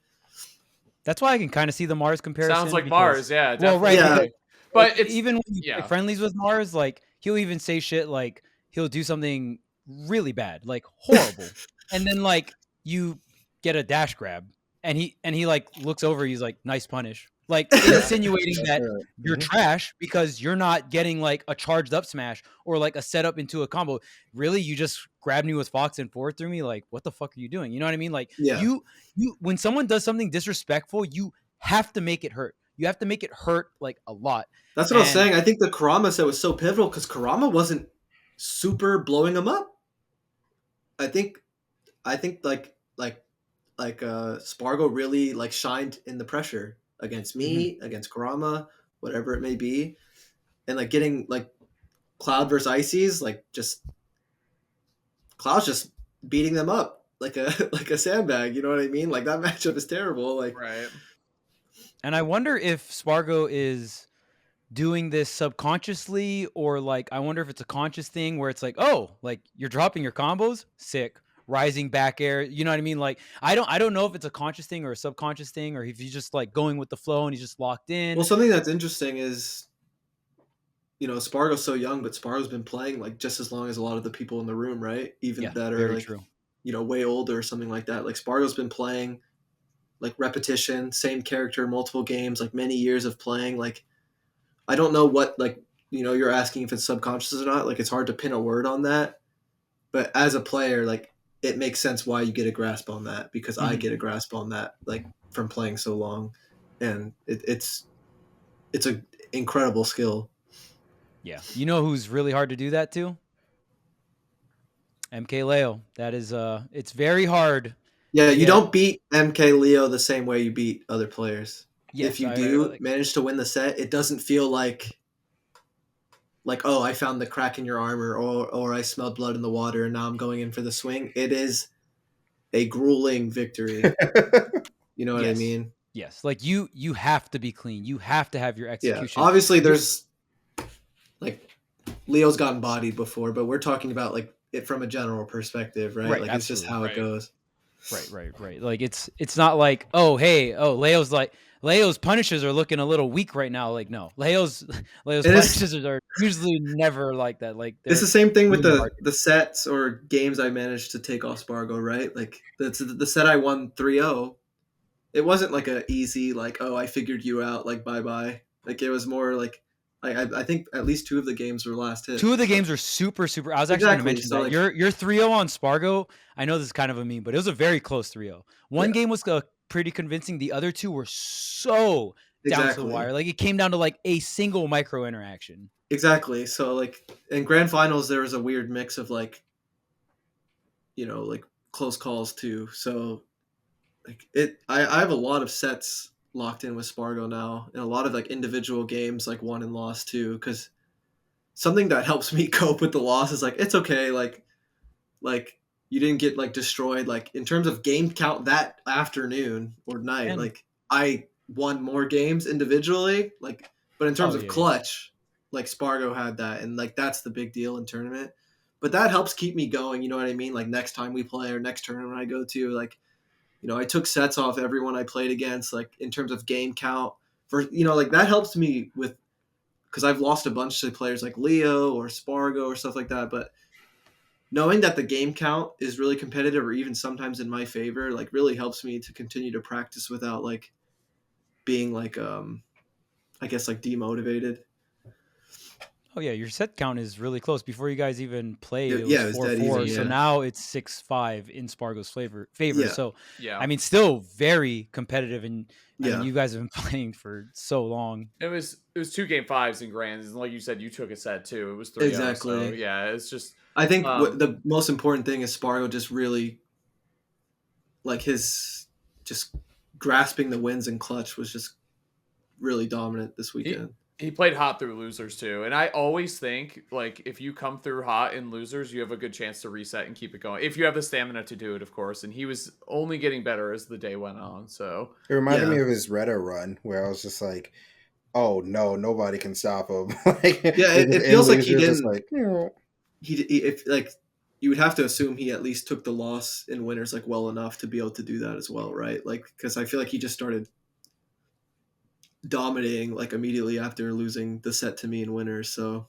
That's why I can kind of see the Mars comparison. Sounds like Mars, yeah. Well, right. Yeah. But it's even when you play friendlies with Mars, like he'll even say shit like he'll do something really bad, like horrible, and then like you get a dash grab, and he like looks over, he's like, nice punish, like insinuating that you're trash because you're not getting like a charged up smash or like a setup into a combo. Really, you just grabbed me with Fox and forward through me. Like, what the fuck are you doing? You know what I mean? Like, you when someone does something disrespectful, you have to make it hurt. You have to make it hurt like a lot. That's what I was saying. I think the Kurama set was so pivotal because Kurama wasn't super blowing him up. I think Spargo really like shined in the pressure against me, against Kurama, whatever it may be, and like getting like Cloud versus Ices, like just Cloud's just beating them up like a sandbag. You know what I mean? Like that matchup is terrible. Like right. And I wonder if Spargo is doing this subconsciously, or like I wonder if it's a conscious thing where it's like, oh, like you're dropping your combos, sick, rising back air, you know what I mean? Like I don't know if it's a conscious thing or a subconscious thing, or if he's just like going with the flow and he's just locked in. Well, something that's interesting is, Spargo's so young, but Spargo's been playing like just as long as a lot of the people in the room, right? Even Yeah, that are very like, true. way older or something like that. Like Spargo's been playing like repetition, same character, multiple games, like many years of playing. Like I don't know what, like, you're asking if it's subconscious or not. Like it's hard to pin a word on that. But as a player, like it makes sense why you get a grasp on that, because I get a grasp on that, like from playing so long, and it's a incredible skill. Yeah. You know who's really hard to do that to? MK Leo. That is it's very hard. Yeah, you don't beat MK Leo the same way you beat other players. Yes, If you do manage to win the set, it doesn't feel like oh, I found the crack in your armor, or I smelled blood in the water and now I'm going in for the swing. It is a grueling victory. You know what I mean? Yes. Like you have to be clean. You have to have your execution. Yeah. Obviously there's like Leo's gotten bodied before, but we're talking about like it from a general perspective, right? Like it's just how it goes. Right. Like it's not like, Leo's punishes are looking a little weak right now. Like no, Leo's punishes are usually never like that. Like it's the same thing with the sets or games I managed to take off Spargo, right? Like the set I won 3-0. It wasn't like a easy like, oh, I figured you out, like bye bye. Like it was more like I think at least 2 of the games were last hit. 2 of the games were super. I was actually going to mention that. Like, your 3-0 on Spargo, I know this is kind of a meme, but it was a very close 3-0. One game was pretty convincing. The other 2 were so down to the wire. Like it came down to like a single micro interaction. Exactly. So like in grand finals, there was a weird mix of like, like close calls too. So like I have a lot of sets locked in with Spargo now, and a lot of like individual games like won and lost too, because something that helps me cope with the loss is like it's okay, like you didn't get like destroyed, like in terms of game count that afternoon or night, like I won more games individually, like, but in terms of clutch, like Spargo had that, and like that's the big deal in tournament. But that helps keep me going, you know what I mean? Like next time we play or next tournament I go to, like, I took sets off everyone I played against, like in terms of game count. For like that helps me with, because I've lost a bunch to players like Leo or Spargo or stuff like that. But knowing that the game count is really competitive, or even sometimes in my favor, like really helps me to continue to practice without like being like I guess like demotivated. Oh yeah, your set count is really close. Before you guys even played, it was 4-4. So now it's 6-5 in Spargo's favor. Yeah. So I mean, still very competitive, and I mean, you guys have been playing for so long. It was 2 game 5s in grands, and like you said, you took a set too. It was 3-0. Exactly. So yeah, it's just. I think what the most important thing is Spargo just really, like his just grasping the wins in clutch was just really dominant this weekend. He played hot through losers too, and I always think like if you come through hot in losers, you have a good chance to reset and keep it going if you have the stamina to do it, of course. And he was only getting better as the day went on. So it reminded me of his Retta run, where I was just like, "Oh no, nobody can stop him." Like, it feels like he didn't. Like, he if like you would have to assume he at least took the loss in winners like well enough to be able to do that as well, right? Like because I feel like he just started dominating like immediately after losing the set to me in winners, so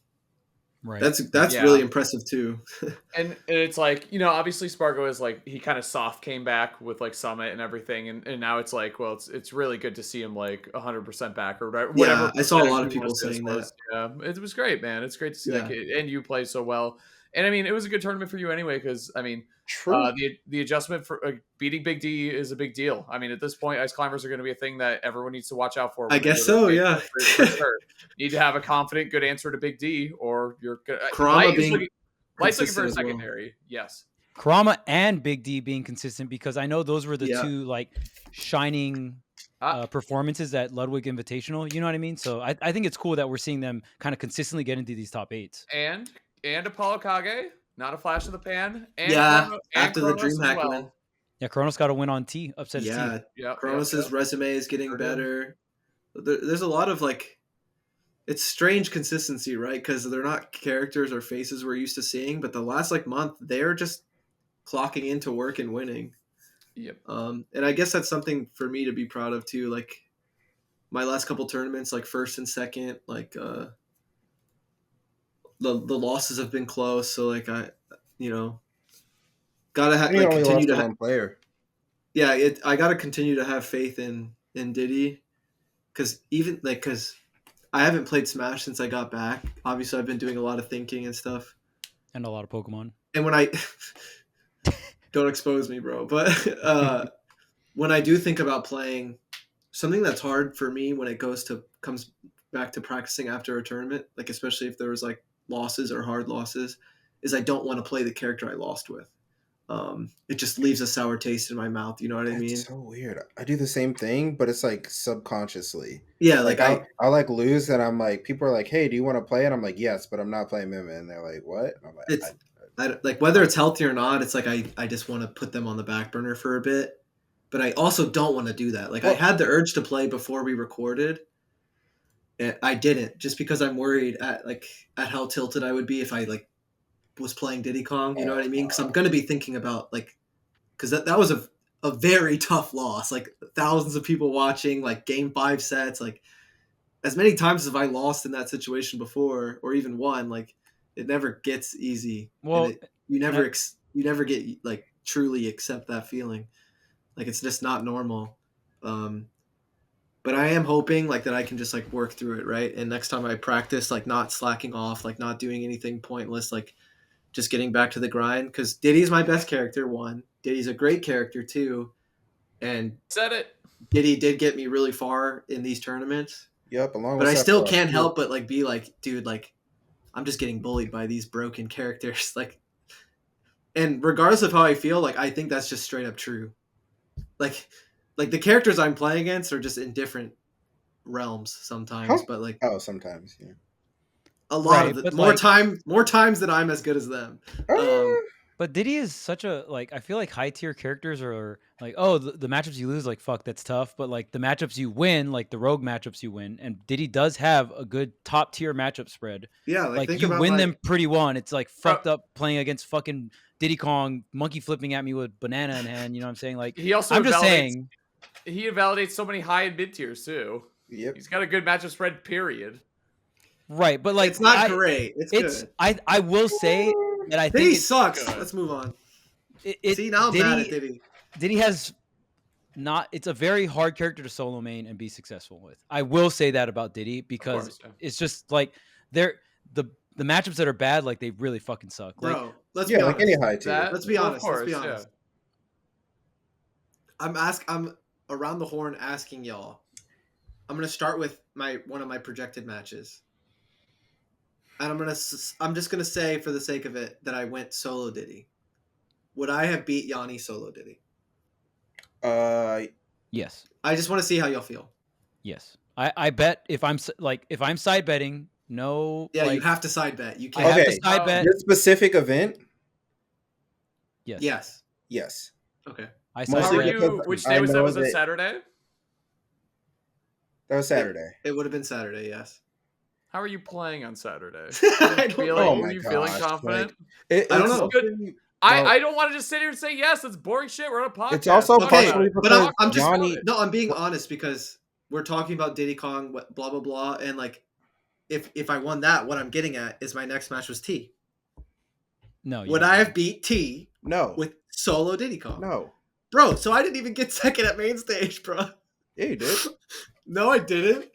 that's really impressive too. and it's like, obviously Spargo is like, he kind of soft came back with like Summit and everything, and now it's like, well, it's really good to see him like 100% back or whatever. I saw a lot of people saying that. It was great, man. It's great to see that kid, and you play so well. And I mean, it was a good tournament for you anyway, because I mean, the adjustment for beating Big D is a big deal. I mean, at this point, ice climbers are going to be a thing that everyone needs to watch out for. I guess so, yeah. For sure. You need to have a confident, good answer to Big D, or you're going to. Light's looking for a secondary. Yes. Kurama and Big D being consistent, because I know those were the 2 like shining performances at Ludwig Invitational. You know what I mean? So I think it's cool that we're seeing them kind of consistently get into these top 8s. And ApolloKage, not a flash in the pan. And after the DreamHack win. Yeah, Kronos got a win on T, upset T. Yeah, Kronos' resume is getting better. There's a lot of like it's strange consistency, right? Because they're not characters or faces we're used to seeing, but the last like month they're just clocking into work and winning. Yep. And I guess that's something for me to be proud of too. Like my last couple tournaments, like first and second, like the losses have been close. So like I, you know, gotta You like only continue lost to to one player. yeah. I gotta continue to have faith in Diddy, because I haven't played Smash since I got back. Obviously, I've been doing a lot of thinking and stuff. And a lot of Pokemon. And when I don't expose me, bro, but when I do think about playing, something that's hard for me when it comes back to practicing after a tournament, like especially if there was like losses or hard losses, is I don't want to play the character I lost with. It just leaves a sour taste in my mouth. You know what I mean? That's so weird. I do the same thing, but it's like subconsciously. Yeah, Like I'll like lose, and I'm like, people are like, "Hey, do you want to play?" And I'm like, "Yes," but I'm not playing Mima, and they're like, "What?" And I'm like, it's like whether it's healthy or not. It's like I just want to put them on the back burner for a bit, but I also don't want to do that. Like I had the urge to play before we recorded, and I didn't, just because I'm worried at how tilted I would be if I like was playing Diddy Kong. You know what I mean? Because I'm gonna be thinking about like, because that was a very tough loss. Like thousands of people watching, like game 5 sets, like as many times as I lost in that situation before, or even won, like it never gets easy. Well, you never get like truly accept that feeling. Like it's just not normal. But I am hoping like that I can just like work through it, right? And next time I practice, like not slacking off, like not doing anything pointless, like just getting back to the grind. Because Diddy's my best character, one. Diddy's a great character, too. And Said it. Diddy did get me really far in these tournaments. Yep, along but with I still Sephiroth, can't too. help but like be like, dude, like I'm just getting bullied by these broken characters. Like, and regardless of how I feel, like I think that's just straight up true. Like the characters I'm playing against are just in different realms sometimes, Huh? but like Sometimes, yeah. a lot Right, of but, more like- times than I'm as good as them. But Diddy is such a like. I feel like high tier characters are like, oh, the matchups you lose, like fuck, that's tough. But like the matchups you win, like the rogue matchups you win, and Diddy does have a good top tier matchup spread. Yeah, like think you about win my, them pretty well, and it's like fucked up playing against fucking Diddy Kong, monkey flipping at me with banana in hand. You know what I'm saying? Like He also I'm just saying, he invalidates so many high and mid tiers too. Yep. He's got a good matchup spread. Period. right? But like it's not great. It's good. I will say that I think Diddy it's sucks. good. Let's move on. it See, now I'm mad at Diddy. Diddy has not. It's a very hard character to solo main and be successful with. I will say that about Diddy because course, yeah. it's just like the matchups that are bad, like they really fucking suck. Like, Bro, let's Yeah, be like honest. any high tier. Let's be Well, of honest. course, Let's be yeah. honest. I'm around the horn asking y'all. I'm gonna start with one of my projected matches, and I'm just gonna say for the sake of it that I went solo Diddy. Would I have beat Yanni solo Diddy? yes, I just want to see how y'all feel. yes. I bet if I'm side betting, no. Yeah, like, you have to side bet. You I can't. have to Okay. side bet. This specific event, Yes. Yes. yes. Okay. I Mostly How side were bet. because you? Which I day was that? know Was it that- Saturday? That was Saturday. It would have been Saturday. Yes. How are you playing on Saturday? I don't know. Oh Were my you feeling gosh, confident? It, I don't it's know. Good. Well, I don't want to just sit here and say yes. It's boring shit. We're on a podcast. It's also Talk Okay, about it. partially but because I'm just Johnny. no. I'm being honest because we're talking about Diddy Kong, blah blah blah, and like, if I won that, what I'm getting at is my next match was T. No. Would I have beat T No. with solo Diddy Kong? No. Bro, so I didn't even get second at Mainstage, bro. Yeah, you did. No, I didn't.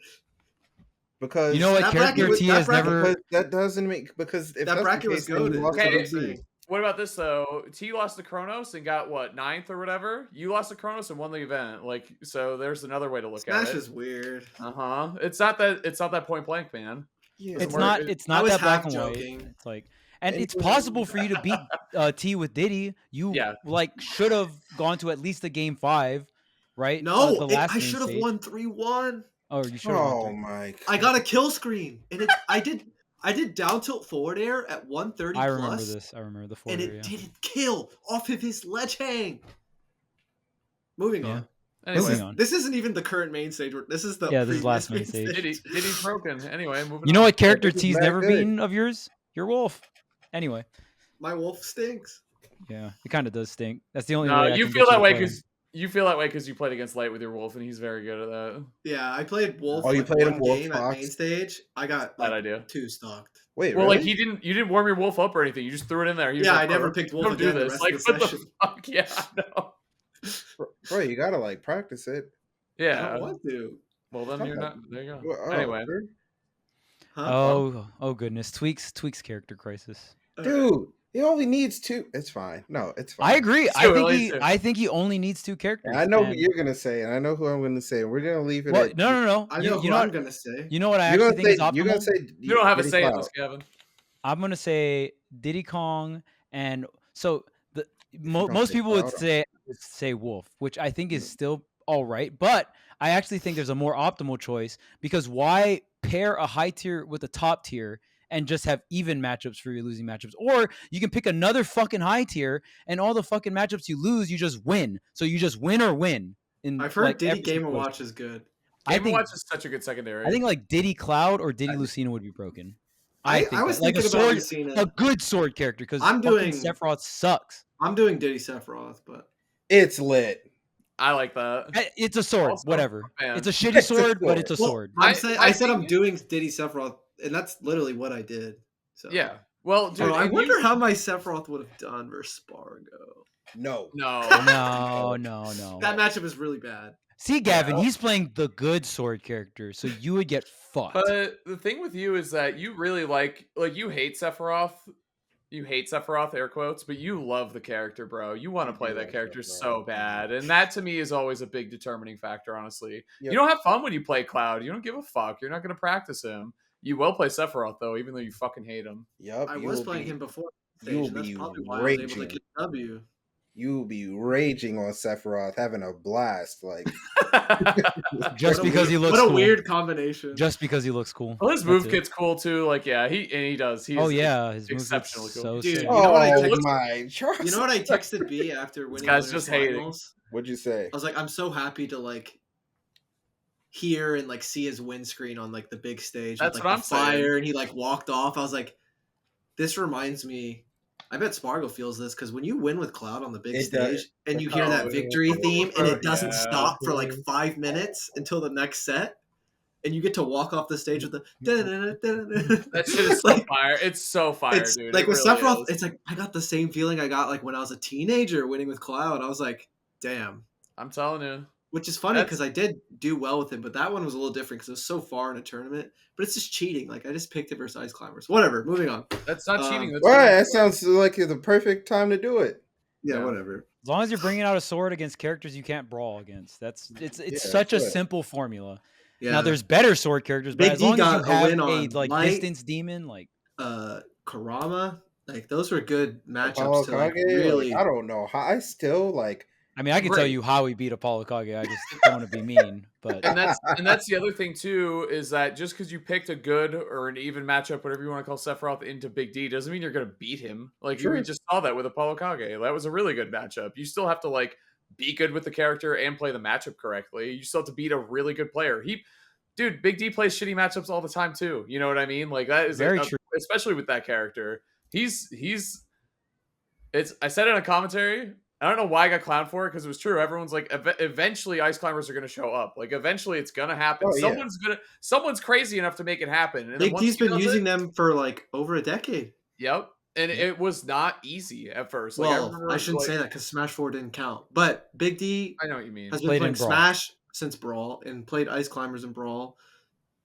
Because You know what That character bracket was- T that has bracket- never. because that doesn't make because if That that's bracket the was case, then you goated. lost That's to what I'm Okay. VG. saying. What about this though? T lost to Kronos and got what 9th or whatever. You lost to Kronos and won the event. Like so, there's another way to look Smash at it. is weird. It's not that point blank, man. Yeah, It's We're- not. it- It's I not was that black half and white. joking. It's like, and And it's it was- possible for you to beat T with Diddy. You Yeah. like should have gone to at least a game 5, right? No, the last I should have main stage. won 3-1. Oh, you should have Oh won. my god. I got a kill screen, and I did down tilt forward air at 130 I plus. remember this. I remember the And forward. it didn't kill off of his ledge hang. Moving Yeah. on. Anyway, This isn't even the current main stage. This is the Yeah, this is last previous main stage. Diddy's broken. Anyway, moving You know on. what character this is T's mad never good. been of yours? Your wolf. Anyway, My wolf stinks. yeah, it kind of does stink. That's the only No, way I you can feel get that to way play him. because you feel that way because you played against Light with your wolf, and he's very good at that. Yeah, I played wolf. Oh, you like, played one him wolf game at fox? main stage. I got Bad like idea. 2 stocked. Wait, Well, really? like you didn't warm your wolf up or anything. You just threw it in there. He was Yeah, like, I never "Oh, picked wolf don't do again the this." rest Like, of the what the session. fuck? Yeah, I know. Bro, you gotta like practice it. I Yeah. don't want to. Well, then you're not. There you go. Well, Anyway, sure. Huh? Oh goodness, Tweek's character crisis. Dude, he only needs 2. It's fine. No, it's fine. I agree. It's too early, too. I think he only needs 2 characters. And I know who and- you're gonna say, and I know who I'm gonna say. And we're gonna leave it Well, at no. I know You who know I'm what? gonna say. You know what I you're actually gonna think say. is You're optimal? gonna say. you don't have a Diddy say in Cloud. this, Kevin. I'm gonna say Diddy Kong, and so the don't most say people would Cloud, say Wolf, which I think is still all right, but I actually think there's a more optimal choice because why pair a high tier with a top tier and just have even matchups for your losing matchups? Or you can pick another fucking high tier and all the fucking matchups you lose, you just win. So you just win or win. I've heard like, Diddy every Game situation. Watch is good. I Game think Watch is such a good secondary. I think like Diddy Cloud or Diddy Lucina would be broken. I think was that. Like a thinking about sword, Lucina. a good sword character because I'm doing- Sephiroth sucks. I'm doing Diddy Sephiroth, but It's lit. I like that. It's a sword, Also, whatever. man. It's a shitty It's a sword, but sword. it's a Well, sword. I I said I'm think- doing Diddy Sephiroth, and that's literally what I did. So Yeah. Well, dude, I and wonder you- how my Sephiroth would have done versus Spargo. No. No. No. That matchup is really bad. See, Gavin, Yeah. he's playing the good sword character, so you would get fucked. But the thing with you is that you really like you hate Sephiroth. You hate Sephiroth, air quotes, but you love the character, bro. You want to I play do that like character Sephiroth. so bad. And that to me is always a big determining factor, honestly. Yep. You don't have fun when you play Cloud. You don't give a fuck. You're not going to practice him. You will play Sephiroth, though, even though you fucking hate him. Yup. I was playing him before. you'll Stage, and that's be probably why I was able to raging. get a W. You'll be raging on Sephiroth, having a blast. Like Just What a because he weird- looks What a cool. weird combination. Just because he looks cool. Well, his That's move it. kit's cool, too. Like, yeah, he does. He Oh is yeah, his move exceptionally is cool. so Dude, sick. you know what I oh text- my Charles. You know what I texted B after winning guy's Winners just hating. Finals? What'd you say? I was like, I'm so happy to like hear and like see his win screen on like the big stage. That's with, what like, I'm the saying. fire, and he like walked off. I was like, this reminds me. I bet Spargo feels this because when you win with Cloud on the big It does. stage and you hear that Oh, victory yeah. theme and it doesn't Yeah. stop for like 5 minutes until the next set, and you get to walk off the stage with the That shit is so like, fire. It's so fire, it's dude. like It with really Sephiroth, is. it's like I got the same feeling I got like when I was a teenager winning with Cloud. I was like, damn. I'm telling you. Which is funny That's- because I did do well with him, but that one was a little different because it was so far in a tournament. But it's just cheating. Like I just picked it versus Ice Climbers. Whatever. Moving on. That's not cheating. That's Well, really that cool. sounds like the perfect time to do it. Yeah. Whatever. As long as you're bringing out a sword against characters you can't brawl against, it's Yeah, such a good. simple formula. Yeah. Now there's better sword characters, but Big as D long as got you a have win a on like Light. distance demon, like Karama. Like those were good matchups to ApolloKage, like really. I don't know how I still like. I mean, I can tell Great. you how he beat ApolloKage. I just don't want to be mean, but And that's the other thing too, is that just because you picked a good or an even matchup, whatever you want to call Sephiroth, into Big D doesn't mean you're gonna beat him. Like Sure. we just saw that with ApolloKage. That was a really good matchup. You still have to like be good with the character and play the matchup correctly. You still have to beat a really good player. Dude, Big D plays shitty matchups all the time too. You know what I mean? Like that is Very true. especially with that character. I said it in a commentary. I don't know why I got clowned for it because it was true. Everyone's like, eventually, Ice Climbers are going to show up. Like, eventually, it's going to happen. Oh, yeah. Someone's crazy enough to make it happen. And then Big once D's he been does using it- them for like over a decade. Yep, and it was not easy at first. Like, Well, remember, I shouldn't like- say that because Smash 4 didn't count. But Big D I know what you mean. has been Played playing in Brawl. Smash since Brawl and played Ice Climbers and Brawl,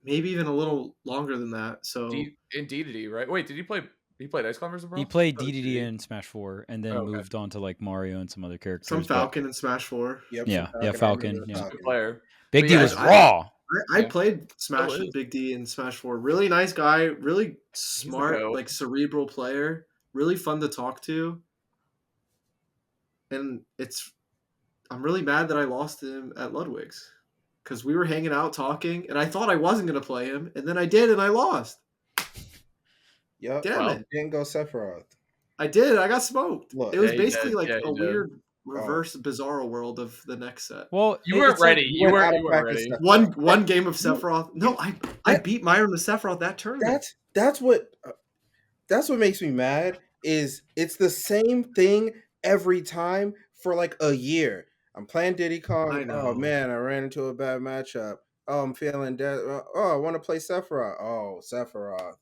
maybe even a little longer than that. So In DDD, right? Wait, did he play? He played Ice Climbers and Brawl? he played Oh, DDD gee. in Smash 4 and then Oh, okay. moved on to like Mario and some other characters. some but Falcon and Smash 4. Yep, Yeah, some yeah, I Falcon, remember yeah. Falcon. Good player. Big But D yeah, was I- raw. I Yeah. played Smash Still with is. Big D in Smash 4. Really nice guy, really smart, goat. like cerebral player, really fun to talk to. And I'm really mad that I lost him at Ludwig's because we were hanging out talking, and I thought I wasn't going to play him, and then I did, and I lost. Yep. Damn Well, it. Didn't go Sephiroth. I did. I got smoked. Look, It was yeah, you basically did. like Yeah, a you did. weird reverse Bizarro world of the next set. Well, You weren't it's like ready. you You went weren't out of you weren't practice ready. stuff. One game of Sephiroth. No, I beat Myron with Sephiroth that tournament. That's what makes me mad. Is it's the same thing every time for like a year. I'm playing Diddy Kong. I know. Oh man, I ran into a bad matchup. Oh, I'm feeling dead. Oh, I want to play Sephiroth. Oh, Sephiroth.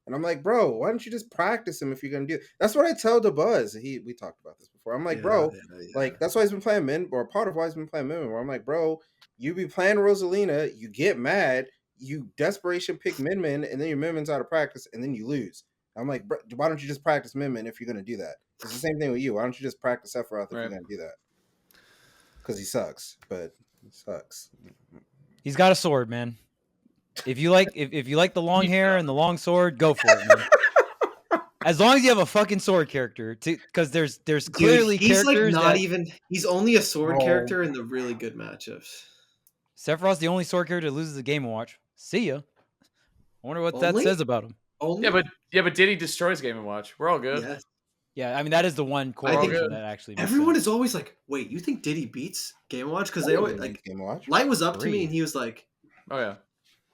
And I'm like, bro, why don't you just practice him if you're gonna do it? That's what I tell DeBuzz. We talked about this before. I'm like, Yeah, bro, yeah. like that's why he's been playing Min, or part of why he's been playing Min. Where I'm like, bro, you be playing Rosalina, you get mad, you desperation pick Min, and then your Min's out of practice, and then you lose. I'm like, bro, why don't you just practice Min if you're gonna do that? It's the same thing with you. Why don't you just practice Sephiroth if you're gonna do that? Because he sucks, but he sucks. he's got a sword, man. If you like the long hair and the long sword, go for it, man. As long as you have a fucking sword character, because there's clearly Dude, he's characters like not that even. He's only a sword Oh. character in the really good matchups. Sephiroth's the only sword character that loses a Game & Watch. See ya. I wonder what that Only? says about him. Only? Yeah, but Diddy destroys Game & Watch. We're all good. Yes. Yeah, I mean that is the one core I think thing that actually makes Everyone sense. is always like, "Wait, you think Diddy beats Game & Watch?" Because they I always didn't like. beat Game & Watch. Light was up to me Three. and he was like, Oh yeah.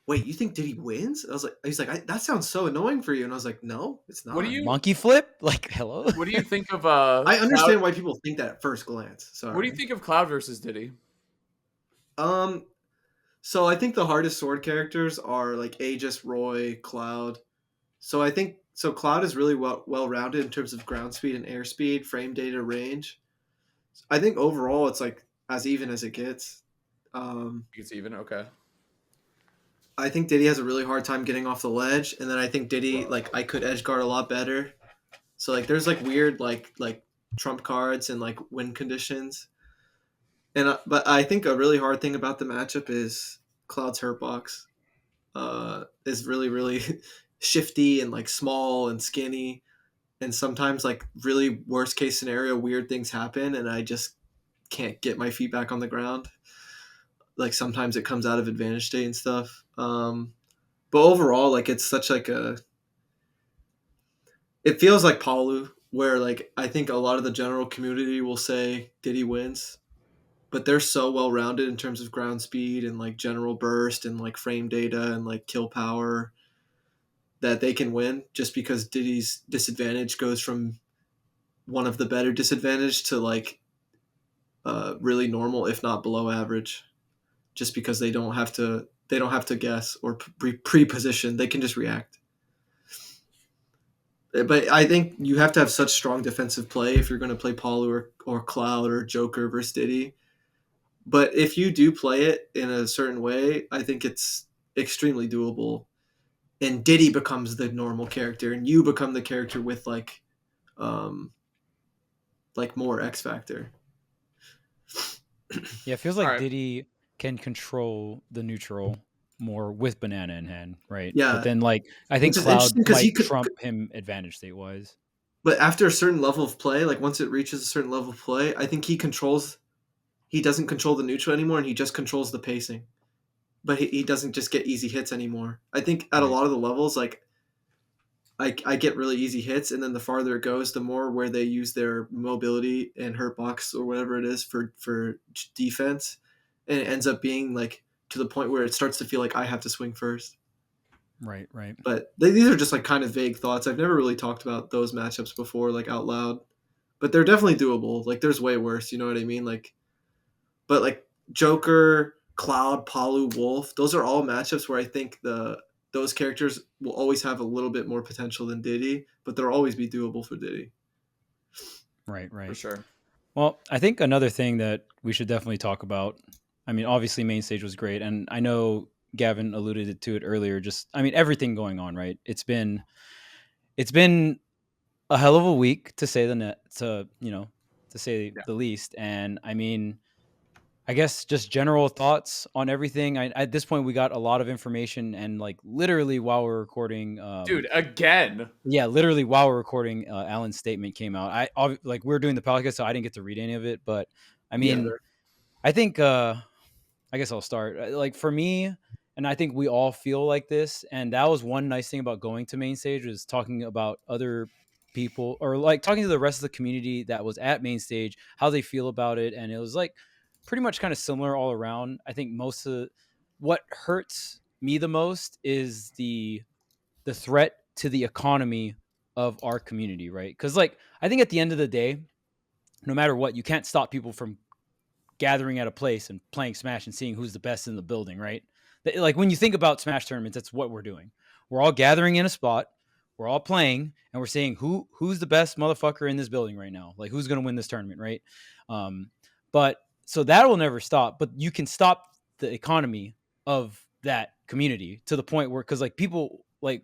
"Wait, you think Diddy wins?" He's like, that sounds so annoying for you, and I was like, "No, it's not." What do you Monkey flip? Like, hello? What do you think of I understand why people think that at first glance. Sorry. What do you think of Cloud versus Diddy? So I think the hardest sword characters are like Aegis, Roy, Cloud. So I think Cloud is really well rounded in terms of ground speed and air speed, frame data, range. I think overall it's like as even as it gets. It's even okay. I think Diddy has a really hard time getting off the ledge, and then I think Diddy like I could edge guard a lot better. So like there's like weird like trump cards and like win conditions. And but I think a really hard thing about the matchup is Cloud's hurt box. Is really shifty and like small and skinny, and sometimes like really worst case scenario weird things happen, and I just can't get my feet back on the ground. Like sometimes it comes out of advantage state and stuff. But overall, like it's such like it feels like Palu, where like I think a lot of the general community will say Diddy wins, but they're so well rounded in terms of ground speed and like general burst and like frame data and like kill power that they can win just because Diddy's disadvantage goes from one of the better disadvantage to like really normal, if not below average, just because they don't have to guess or pre-position. They can just react. But I think you have to have such strong defensive play if you're going to play Palu or Cloud or Joker versus Diddy. But if you do play it in a certain way, I think it's extremely doable. And Diddy becomes the normal character, and you become the character with like more X factor. Yeah, it feels like Alright. Diddy can control the neutral more with banana in hand, right? Yeah. But then like I think Which is Cloud interesting 'cause he might could- trump him advantage state wise. But after a certain level of play, like once it reaches a certain level of play, I think he doesn't control the neutral anymore, and he just controls the pacing. But he doesn't just get easy hits anymore. I think at a lot of the levels, like I get really easy hits, and then the farther it goes, the more where they use their mobility and hurt box or whatever it is for defense, and it ends up being like to the point where it starts to feel like I have to swing first. Right. But these are just like kind of vague thoughts. I've never really talked about those matchups before, like out loud. But they're definitely doable. Like there's way worse, you know what I mean? Like, but like Joker, Cloud, Palu, Wolf, those are all matchups where I think those characters will always have a little bit more potential than Diddy, but they'll always be doable for Diddy. Right. For sure. Well, I think another thing that we should definitely talk about, I mean, obviously Mainstage was great, and I know Gavin alluded to it earlier, just I mean everything going on, right? It's been a hell of a week to say the least. And I mean, I guess just general thoughts on everything. At this point we got a lot of information, and like literally while we're recording Dude, again. Yeah, literally while we're recording, Alan's we were doing the podcast, so I didn't get to read any of it. But I mean, I think I guess I'll start. Like for me, and I think we all feel like this, and that was one nice thing about going to Mainstage was talking about other people, or like talking to the rest of the community that was at Mainstage, how they feel about it. And it was like pretty much kind of similar all around. I think most of what hurts me the most is the threat to the economy of our community, right? Because like I think at the end of the day, no matter what, you can't stop people from gathering at a place and playing Smash and seeing who's the best in the building, right? Like when you think about Smash tournaments, that's what we're doing. We're all gathering in a spot, we're all playing, and we're saying who's the best motherfucker in this building right now. Like who's gonna win this tournament, right? But so that will never stop. But you can stop the economy of that community to the point where, because like people like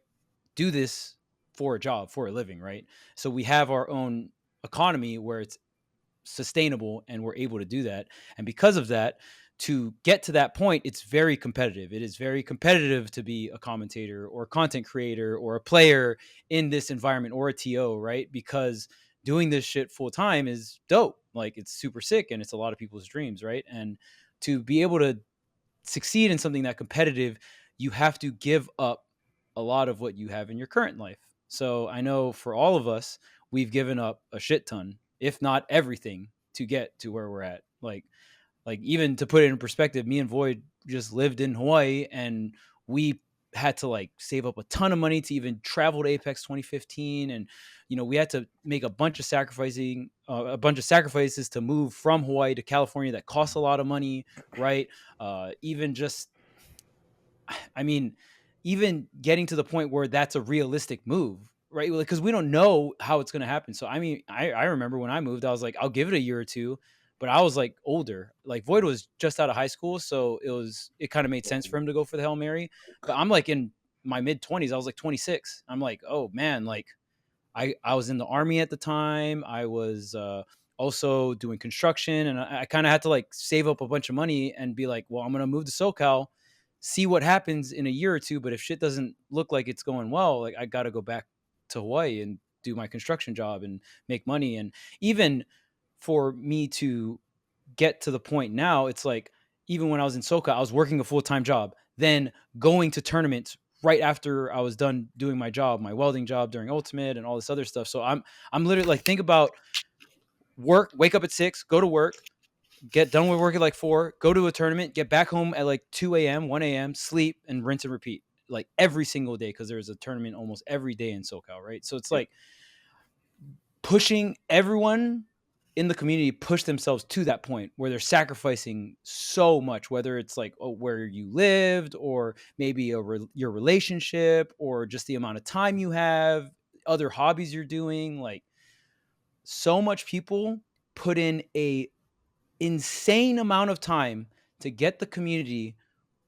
do this for a job, for a living, right? So we have our own economy where it's sustainable and we're able to do that. And because of that, to get to that point, it's very competitive. It is very competitive to be a commentator or a content creator or a player in this environment, or a TO, right? Because doing this shit full time is dope. Like it's super sick and it's a lot of people's dreams, right? And to be able to succeed in something that competitive, you have to give up a lot of what you have in your current life. So I know for all of us, we've given up a shit ton, if not everything, to get to where we're at. Like even to put it in perspective, me and Void just lived in Hawaii, and we had to like save up a ton of money to even travel to Apex 2015. And we had to make a bunch of sacrifices to move from Hawaii to California. That costs a lot of money, right? Even just, I mean, even getting to the point where that's a realistic move, right? Because we don't know how it's going to happen. So, I mean, I remember when I moved, I was like, I'll give it a year or two, but I was like older. Like Void was just out of high school. So it kind of made sense for him to go for the Hail Mary. But I'm like in my mid 20s, I was like 26. I'm like, oh man, like I was in the army at the time. I was also doing construction, and I kind of had to like save up a bunch of money and be like, well, I'm going to move to SoCal, see what happens in a year or two. But if shit doesn't look like it's going well, like I got to go back to Hawaii and do my construction job and make money. And even for me to get to the point now, it's like, even when I was in SoCal, I was working a full-time job, then going to tournaments right after I was done doing my job, my welding job during Ultimate and all this other stuff. So I'm literally like, think about work, wake up at 6, go to work, get done with work at like 4, go to a tournament, get back home at like 2 a.m., 1 a.m., sleep, and rinse and repeat like every single day, because there's a tournament almost every day in SoCal, right? So it's like pushing everyone in the community, push themselves to that point where they're sacrificing so much, whether it's like where you lived, or maybe your relationship, or just the amount of time you have, other hobbies you're doing. Like so much people put in a insane amount of time to get the community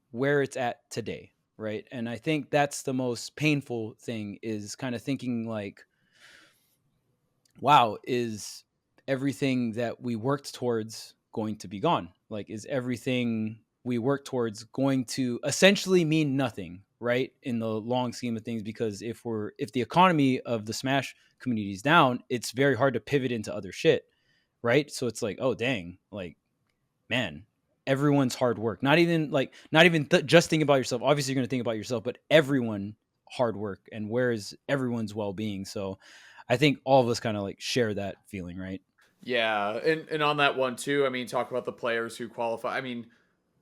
where it's at today, right? And I think that's the most painful thing, is kind of thinking like, wow, is everything that we worked towards going to be gone? Like, is everything we worked towards going to essentially mean nothing, right? In the long scheme of things, because if the economy of the Smash community is down, it's very hard to pivot into other shit, right? So it's like, oh dang, like, man, everyone's hard work. Not even just thinking about yourself. Obviously, you're going to think about yourself, but everyone hard work, and where is everyone's well-being? So I think all of us kind of like share that feeling, right? Yeah, and on that one too, I mean, talk about the players who qualify. I mean,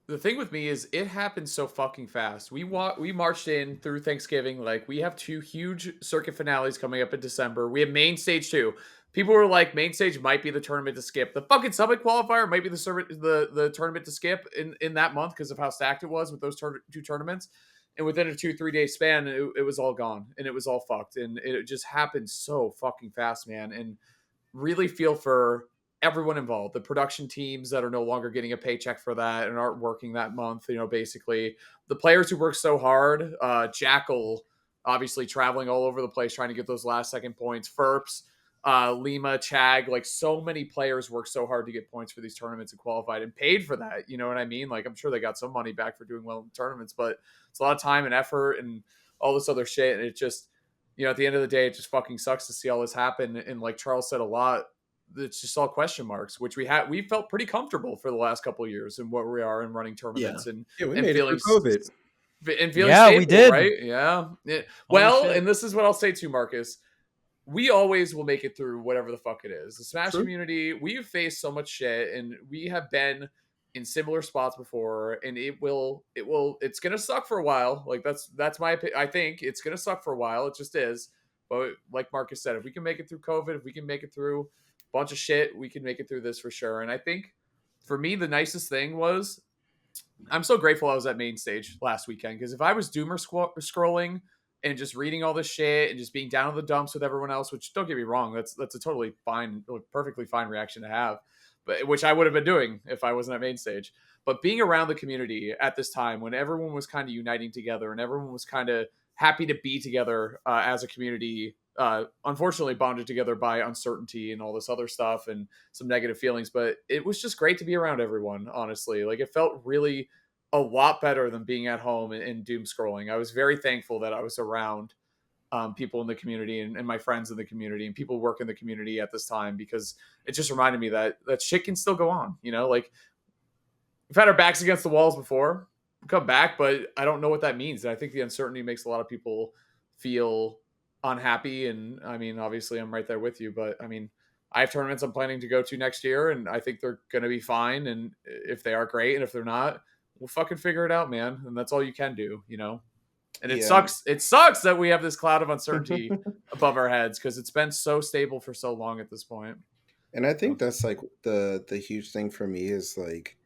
the thing with me is it happens so fucking fast. We marched in through Thanksgiving. Like, we have 2 huge circuit finales coming up in December. We have Mainstage too. People were like, Mainstage might be the tournament to skip. The fucking Summit qualifier might be the tournament to skip in that month because of how stacked it was with those 2 tournaments. And within a 2-3 day span, it was all gone and it was all fucked. And it just happened so fucking fast, man. And really feel for everyone involved, the production teams that are no longer getting a paycheck for that and aren't working that month, basically the players who work so hard, Jackal obviously traveling all over the place trying to get those last second points, Ferps, Lima, Chag, like so many players work so hard to get points for these tournaments and qualified and paid for that. You know what I mean? Like, I'm sure they got some money back for doing well in tournaments, but it's a lot of time and effort and all this other shit. And it just, at the end of the day, it just fucking sucks to see all this happen. And like Charles said a lot, it's just all question marks, which we felt pretty comfortable for the last couple of years in what we are in running tournaments and we and made feeling it through COVID. and feeling Yeah, stable, we did. right? Yeah. Well, and this is what I'll say to Marcus. we always will make it through whatever the fuck it is. The Smash True. community, we've faced so much shit, and we have been in similar spots before, and it's gonna suck for a while. Like that's my opinion. I think it's gonna suck for a while. It just is. But like Marcus said, if we can make it through COVID, if we can make it through a bunch of shit, we can make it through this for sure. And I think for me, the nicest thing was I'm so grateful I was at Mainstage last weekend, because if I was doomer scrolling and just reading all this shit and just being down in the dumps with everyone else, which don't get me wrong, that's a totally fine, perfectly fine reaction to have, but which I would have been doing if I wasn't at Mainstage. But being around the community at this time when everyone was kind of uniting together and everyone was kind of happy to be together as a community, unfortunately bonded together by uncertainty and all this other stuff and some negative feelings, but it was just great to be around everyone. Honestly, like it felt really a lot better than being at home and doom scrolling. I was very thankful that I was around people in the community and my friends in the community and people who work in the community at this time, because it just reminded me that shit can still go on. You know, like we've had our backs against the walls before, come back, but I don't know what that means. And I think the uncertainty makes a lot of people feel unhappy. And I mean, obviously I'm right there with you, but I mean, I have tournaments I'm planning to go to next year, and I think they're going to be fine. And if they are, great. And if they're not, we'll fucking figure it out, man. And that's all you can do, you know? And it sucks. It sucks that we have this cloud of uncertainty above our heads, because it's been so stable for so long at this point. And I think that's like the huge thing for me is like,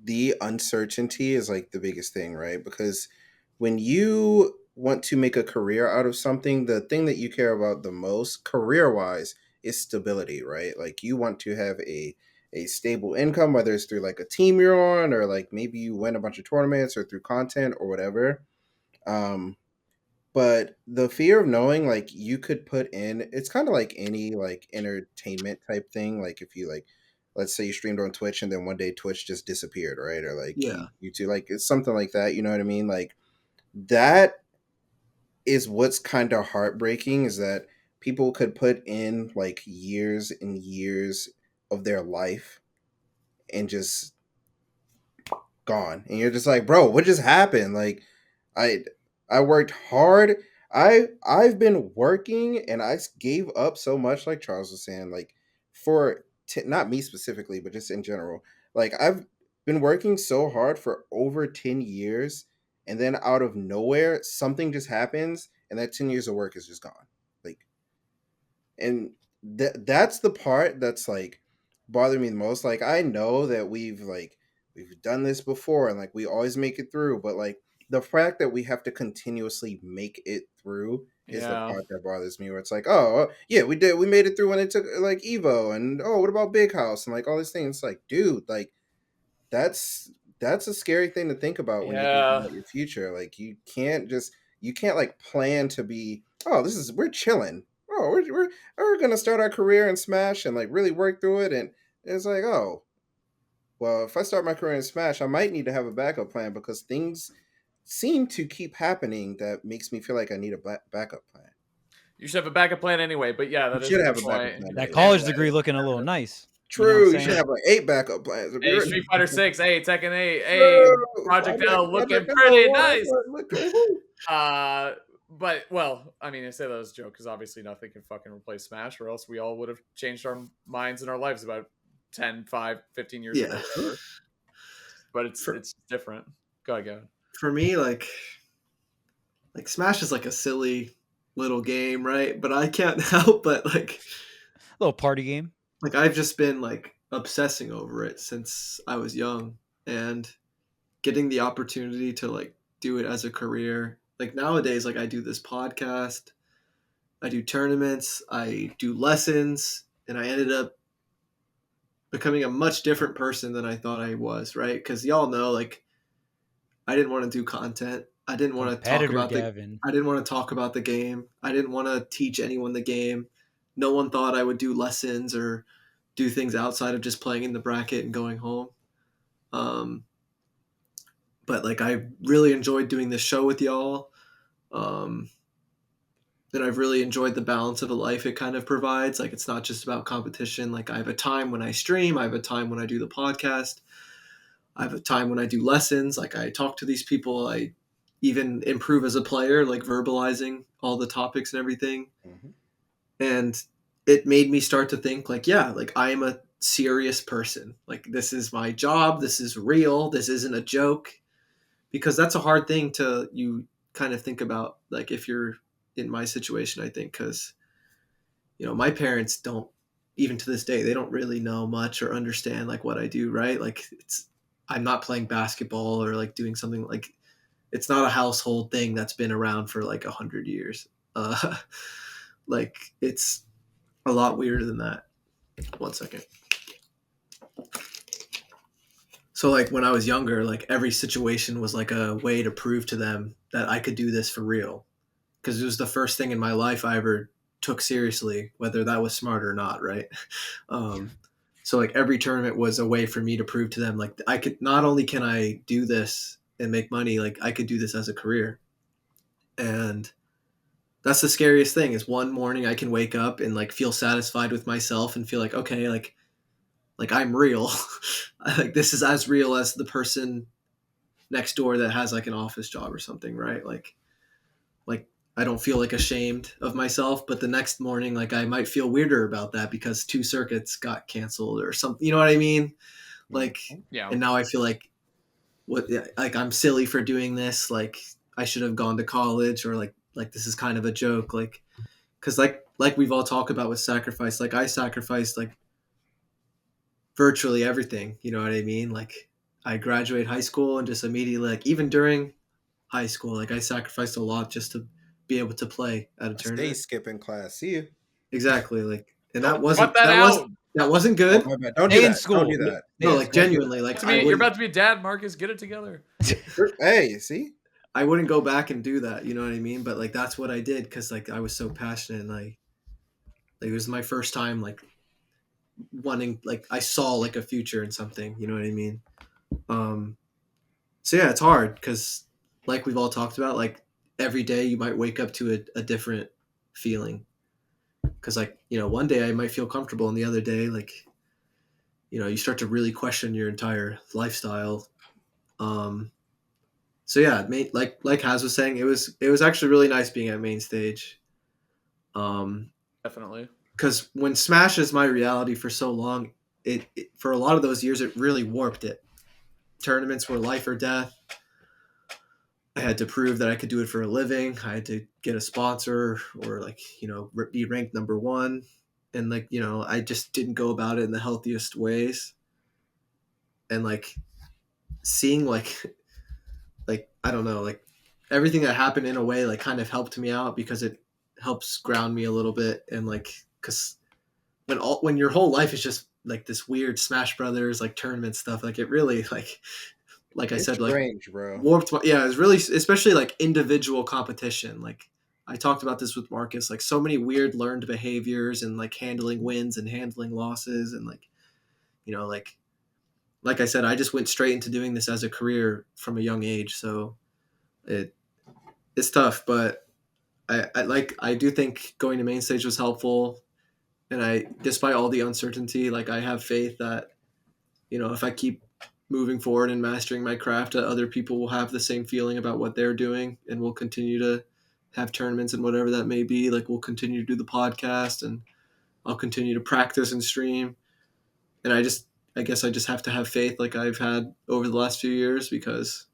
the uncertainty is like the biggest thing, right? Because when you want to make a career out of something, the thing that you care about the most career wise is stability, right? Like you want to have a stable income, whether it's through like a team you're on, or like maybe you win a bunch of tournaments, or through content or whatever. But the fear of knowing like you could put in, it's kind of like any like entertainment type thing. Like if you like, let's say you streamed on Twitch and then one day Twitch just disappeared, right? Or like YouTube, like it's something like that. You know what I mean? Like that is what's kind of heartbreaking, is that people could put in like years and years of their life and just gone. And you're just like, bro, what just happened? Like I worked hard. I've been working and I gave up so much, like Charles was saying, like for not me specifically, but just in general. Like I've been working so hard for over 10 years, and then out of nowhere something just happens and that 10 years of work is just gone. Like, and that's the part that's like bothering me the most. Like I know that we've done this before and like we always make it through, but like the fact that we have to continuously make it through is the part that bothers me, where it's like, oh yeah, we made it through when it took like Evo, and oh, what about Big House and like all these things. It's like, dude, like that's a scary thing to think about when you think about your future. Like you can't like plan to be, oh, we're chilling, oh, we're gonna start our career in Smash and like really work through it, and it's like, oh, well, if I start my career in Smash, I might need to have a backup plan, because things seem to keep happening that makes me feel like I need a backup plan. You should have a backup plan anyway, but yeah, that should have a backup plan. That college degree looking a little nice. True, you should have like 8 backup plans. Hey, Street Fighter 6, hey, Tekken 8, hey, Project L, looking pretty nice. But well, I mean, I say that as a joke, because obviously nothing can fucking replace Smash, or else we all would have changed our minds and our lives about 10, 5, 15 years ago. But it's different. Go ahead. For me, like Smash is like a silly little game, right? But I can't help but like a little party game. Like I've just been like obsessing over it since I was young, and getting the opportunity to like do it as a career. Like nowadays, like I do this podcast, I do tournaments, I do lessons, and I ended up becoming a much different person than I thought I was, right? Because y'all know, like, I didn't want to do content. I didn't want to talk about I didn't want to talk about the game. I didn't want to teach anyone the game. No one thought I would do lessons or do things outside of just playing in the bracket and going home. But like I really enjoyed doing this show with y'all. And I've really enjoyed the balance of a life it kind of provides. Like it's not just about competition. Like I have a time when I stream, I have a time when I do the podcast, I have a time when I do lessons. Like I talk to these people, I even improve as a player, like verbalizing all the topics and everything. Mhm. And it made me start to think like, yeah, like I am a serious person. Like this is my job. This is real. This isn't a joke. Because that's a hard thing to you kind of think about, like if you're in my situation, I think, because my parents don't, even to this day, they don't really know much or understand like what I do, right? Like I'm not playing basketball or like doing something like, it's not a household thing that's been around for like 100 years. uh like it's a lot weirder than that. One second. So like when I was younger, like every situation was like a way to prove to them that I could do this for real, because it was the first thing in my life I ever took seriously, whether that was smart or not, right? um so like every tournament was a way for me to prove to them like I could, not only can I do this and make money, like I could do this as a career. And that's the scariest thing, is one morning I can wake up and like feel satisfied with myself and feel like, okay, like I'm real. Like this is as real as the person next door that has like an office job or something, right? Like I don't feel like ashamed of myself, but the next morning like I might feel weirder about that because 2 circuits got canceled or something, you know what I mean? Like, Yeah. and now I feel like like I'm silly for doing this, like I should have gone to college, or like this is kind of a joke, like because like we've all talked about with sacrifice, like I sacrificed like virtually everything, you know what I mean? Like I graduate high school and just immediately, like even during high school, like I sacrificed a lot just to be able to play at a I stay tournament. skipping class. See you. Exactly. Like, and Don't cut that out. that wasn't Oh, good. my bad. Don't do Stay in that. school. Don't do that. No, Yeah, like don't do genuinely, like You're about to be a dad, Marcus. Get it together. Hey, see? I wouldn't go back and do that. You know what I mean? But like, that's what I did. Cause like I was so passionate, and like it was my first time, like wanting, like I saw like a future in something, you know what I mean? Um, so yeah, it's hard. Cause like we've all talked about, like every day you might wake up to a different feeling. Cause like, one day I might feel comfortable, and the other day, like, you start to really question your entire lifestyle. So yeah, like Haz was saying, it was actually really nice being at Mainstage. Definitely. Because when Smash is my reality for so long, it for a lot of those years it really warped it. Tournaments were life or death. I had to prove that I could do it for a living. I had to get a sponsor, or like be ranked number one, and like I just didn't go about it in the healthiest ways. And like seeing like I don't know, like everything that happened in a way like kind of helped me out, because it helps ground me a little bit. And like, because when your whole life is just like this weird Smash Brothers like tournament stuff, like it really like I It's said, like strange, bro. warped my, yeah, it's really, especially like individual competition. Like I talked about this with Marcus, like so many weird learned behaviors, and like handling wins and handling losses, and like like I said, I just went straight into doing this as a career from a young age. So it's tough, but I do think going to Mainstage was helpful. And despite all the uncertainty, like I have faith that, if I keep moving forward and mastering my craft, that other people will have the same feeling about what they're doing, and we'll continue to have tournaments and whatever that may be. Like we'll continue to do the podcast, and I'll continue to practice and stream. And I guess I just have to have faith, like I've had over the last few years, because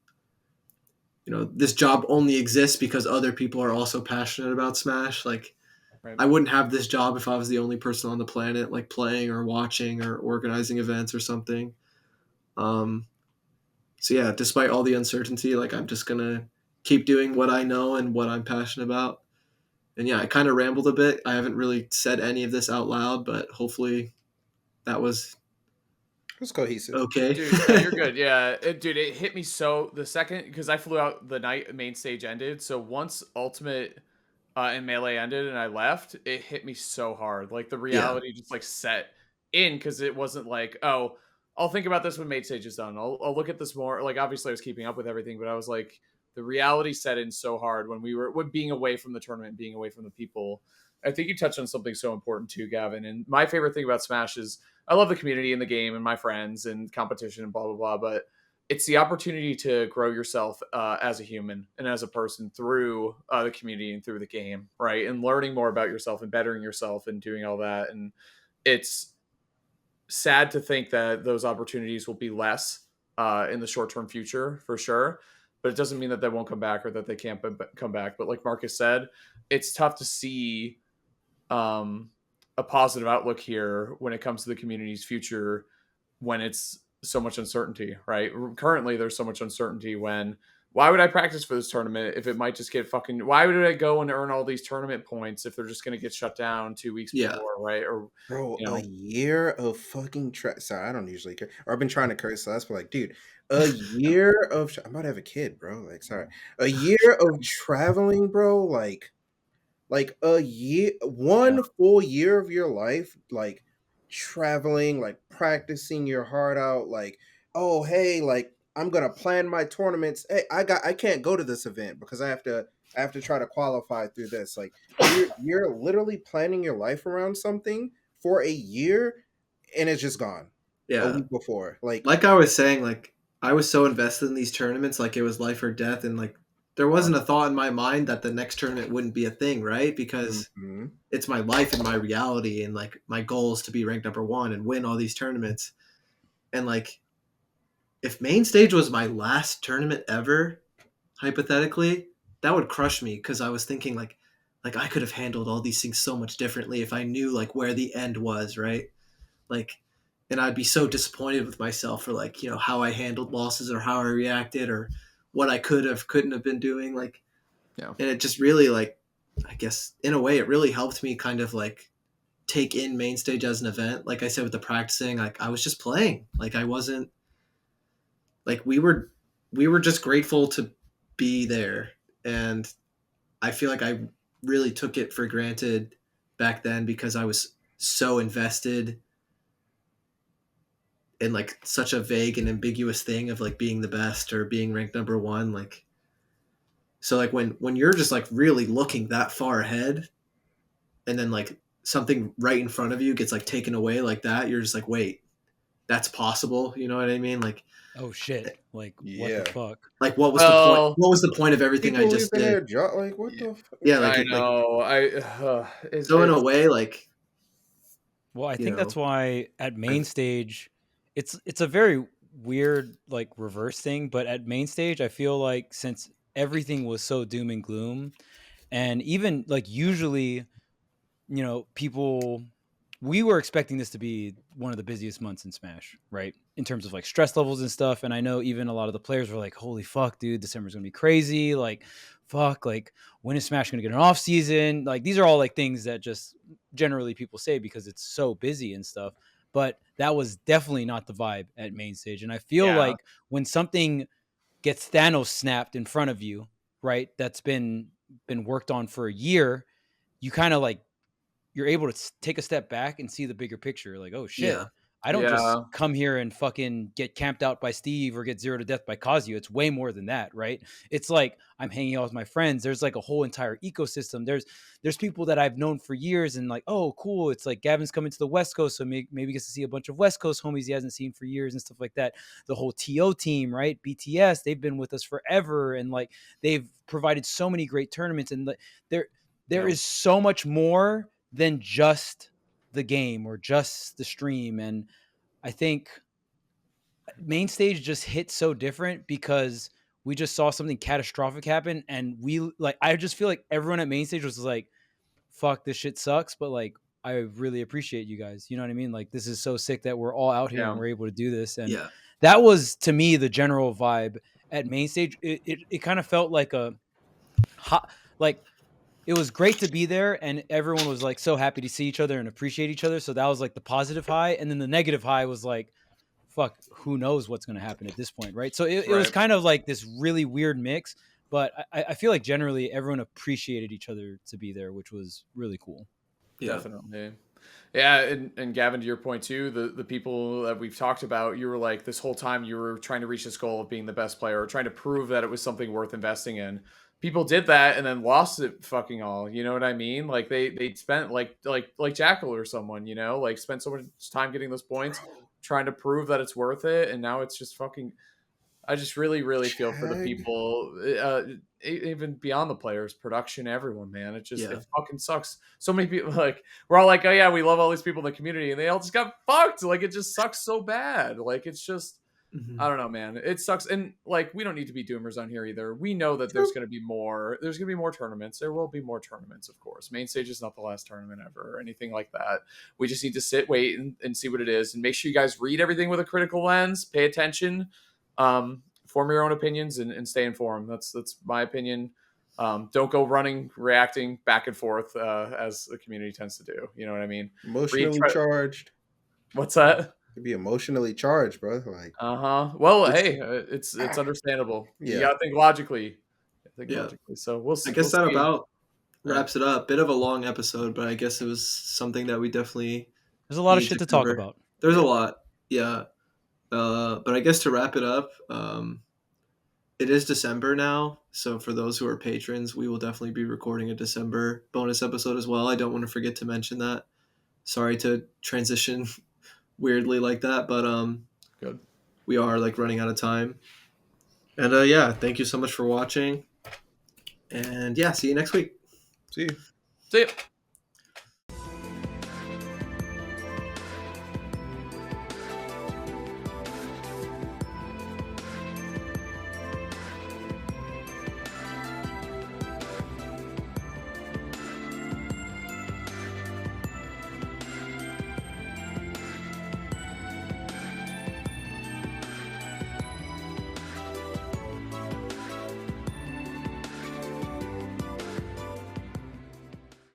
this job only exists because other people are also passionate about Smash. Like Right. I wouldn't have this job if I was the only person on the planet like playing or watching or organizing events or something. So yeah, despite all the uncertainty, like I'm just gonna keep doing what I know and what I'm passionate about. And yeah, I kind of rambled a bit. I haven't really said any of this out loud, but hopefully that was It's cohesive. okay. Dude, no, you're good. Yeah, dude, it hit me so the second, because I flew out the night main stage ended. So once Ultimate and Melee ended and I left, it hit me so hard. Like the reality just like set in, because it wasn't like, oh, I'll think about this when main stage is done. I'll look at this more. Like obviously I was keeping up with everything, but I was like, the reality set in so hard when being away from the tournament, being away from the people. I think you touched on something so important too, Gavin. And my favorite thing about Smash is I love the community in the game and my friends and competition and blah, blah, blah. But it's the opportunity to grow yourself as a human and as a person through the community and through the game, right? And learning more about yourself and bettering yourself and doing all that. And it's sad to think that those opportunities will be less in the short-term future for sure. But it doesn't mean that they won't come back or that they can't come back. But like Marcus said, it's tough to see a positive outlook here when it comes to the community's future when it's so much uncertainty, right? Currently, there's so much uncertainty when why would I practice for this tournament if it might just get fucking, why would I go and earn all these tournament points if they're just going to get shut down 2 weeks before, right? Or, Bro, you know, a year of fucking sorry, I don't usually care. Or I've been trying to curse less, but like, dude, a year of I'm about to have a kid, bro. Like, sorry, a year of traveling, bro. Like a year, one full year of your life, like traveling, like practicing your heart out. Like, oh hey, like I'm gonna plan my tournaments. Hey, I can't go to this event because I have to try to qualify through this. Like you're literally planning your life around something for a year, and it's just gone. A Yeah. week before, like I was saying, like I was so invested in these tournaments, like it was life or death, and like there wasn't a thought in my mind that the next tournament wouldn't be a thing, right? Because mhm. it's my life and my reality, and like my goal is to be ranked number one and win all these tournaments. And like if main stage was my last tournament ever, hypothetically, that would crush me because I was thinking like I could have handled all these things so much differently if I knew like where the end was, right? Like, and I'd be so disappointed with myself for like, you know, how I handled losses or how I reacted or what I couldn't have been doing. Like, yeah. And it just really like, I guess in a way it really helped me kind of like take in main stage as an event. Like I said, with the practicing, like I was just playing. Like I wasn't like we were just grateful to be there. And I feel like I really took it for granted back then because I was so invested in like such a vague and ambiguous thing of like being the best or being ranked number one. Like, so like when you're just like really looking that far ahead and then like something right in front of you gets like taken away like that, you're just like, wait, that's possible. You know what I mean? Oh shit! Like what Yeah. the fuck? Like what was the point? Well, What was the point of everything I People just leaving did? their job. Like, what the? Yeah, like I it, like know. so in a way, like Well, I you think that's know, why at main stage, it's a very weird like reverse thing. But at main stage, I feel like since everything was so doom and gloom, and even like usually, people, we were expecting this to be one of the busiest months in Smash, right? In terms of like stress levels and stuff. And I know even a lot of the players were like, holy fuck, dude, December's gonna be crazy. Like, fuck, like when is Smash gonna get an off season? Like these are all like things that just generally people say because it's so busy and stuff. But that was definitely not the vibe at main stage. And I feel Yeah. like when something gets Thanos snapped in front of you, right? That's been worked on for a year, you kind of like you're able to take a step back and see the bigger picture. Like, oh shit, yeah, I don't just Yeah. come here and fucking get camped out by Steve or get 0 to death by Kazuya. It's way more than that, right? It's like I'm hanging out with my friends. There's like a whole entire ecosystem. There's people that I've known for years, and like, oh, cool. It's like Gavin's coming to the West Coast, so maybe gets to see a bunch of West Coast homies he hasn't seen for years and stuff like that. The whole TO team, right? BTS, they've been with us forever, and like they've provided so many great tournaments, and there is so much more than just the game or just the stream. And I think main stage just hit so different because we just saw something catastrophic happen. And I just feel like everyone at main stage was like, fuck, this shit sucks. But like, I really appreciate you guys. You know what I mean? Like, this is so sick that we're all out here and we're able to do this. And yeah, that was, to me, the general vibe at main stage. It kind of felt like a hot, like, it was great to be there, and everyone was like so happy to see each other and appreciate each other. So that was like the positive high, and then the negative high was like, fuck, who knows what's going to happen at this point, right? So it was kind of like this really weird mix, but I feel like generally everyone appreciated each other to be there, which was really cool. yeah. Definitely. Yeah, and Gavin, to your point too, the people that we've talked about, you were like this whole time you were trying to reach this goal of being the best player or trying to prove that it was something worth investing in. People did that and then lost it fucking all. You know what I mean? Like they spent like Jackal or someone, like spent so much time getting those points, trying to prove that it's worth it, and now it's just fucking I just really, really feel for the Chag. people, even beyond the players, production, everyone, man. It just, Yeah. it fucking sucks. So many people, like, we're all like, oh yeah, we love all these people in the community, and they all just got fucked. Like, it just sucks so bad. Like, it's just, I don't know, man. It sucks. And like, we don't need to be doomers on here either. We know that there's going to be more. There's going to be more tournaments. There will be more tournaments, of course. Mainstage is not the last tournament ever or anything like that. We just need to sit, wait, and see what it is, and make sure you guys read everything with a critical lens. Pay attention. Form your own opinions and stay informed. That's my opinion. Don't go running, reacting back and forth as the community tends to do. You know what I mean? Emotionally charged. What's that? It'd be emotionally charged, bro. Like, Well, hey, it's understandable. Yeah. You gotta think logically. So we'll see. I guess we'll that see. about wraps it up. Bit of a long episode, but I guess it was something that we definitely. There's a lot of need shit to cover. talk about. There's a lot, yeah. But I guess to wrap it up, it is December now. So for those who are patrons, we will definitely be recording a December bonus episode as well. I don't want to forget to mention that. Sorry to transition weirdly like that, but Good. we are like running out of time. And yeah, thank you so much for watching. And yeah, see you next week. see you. See ya.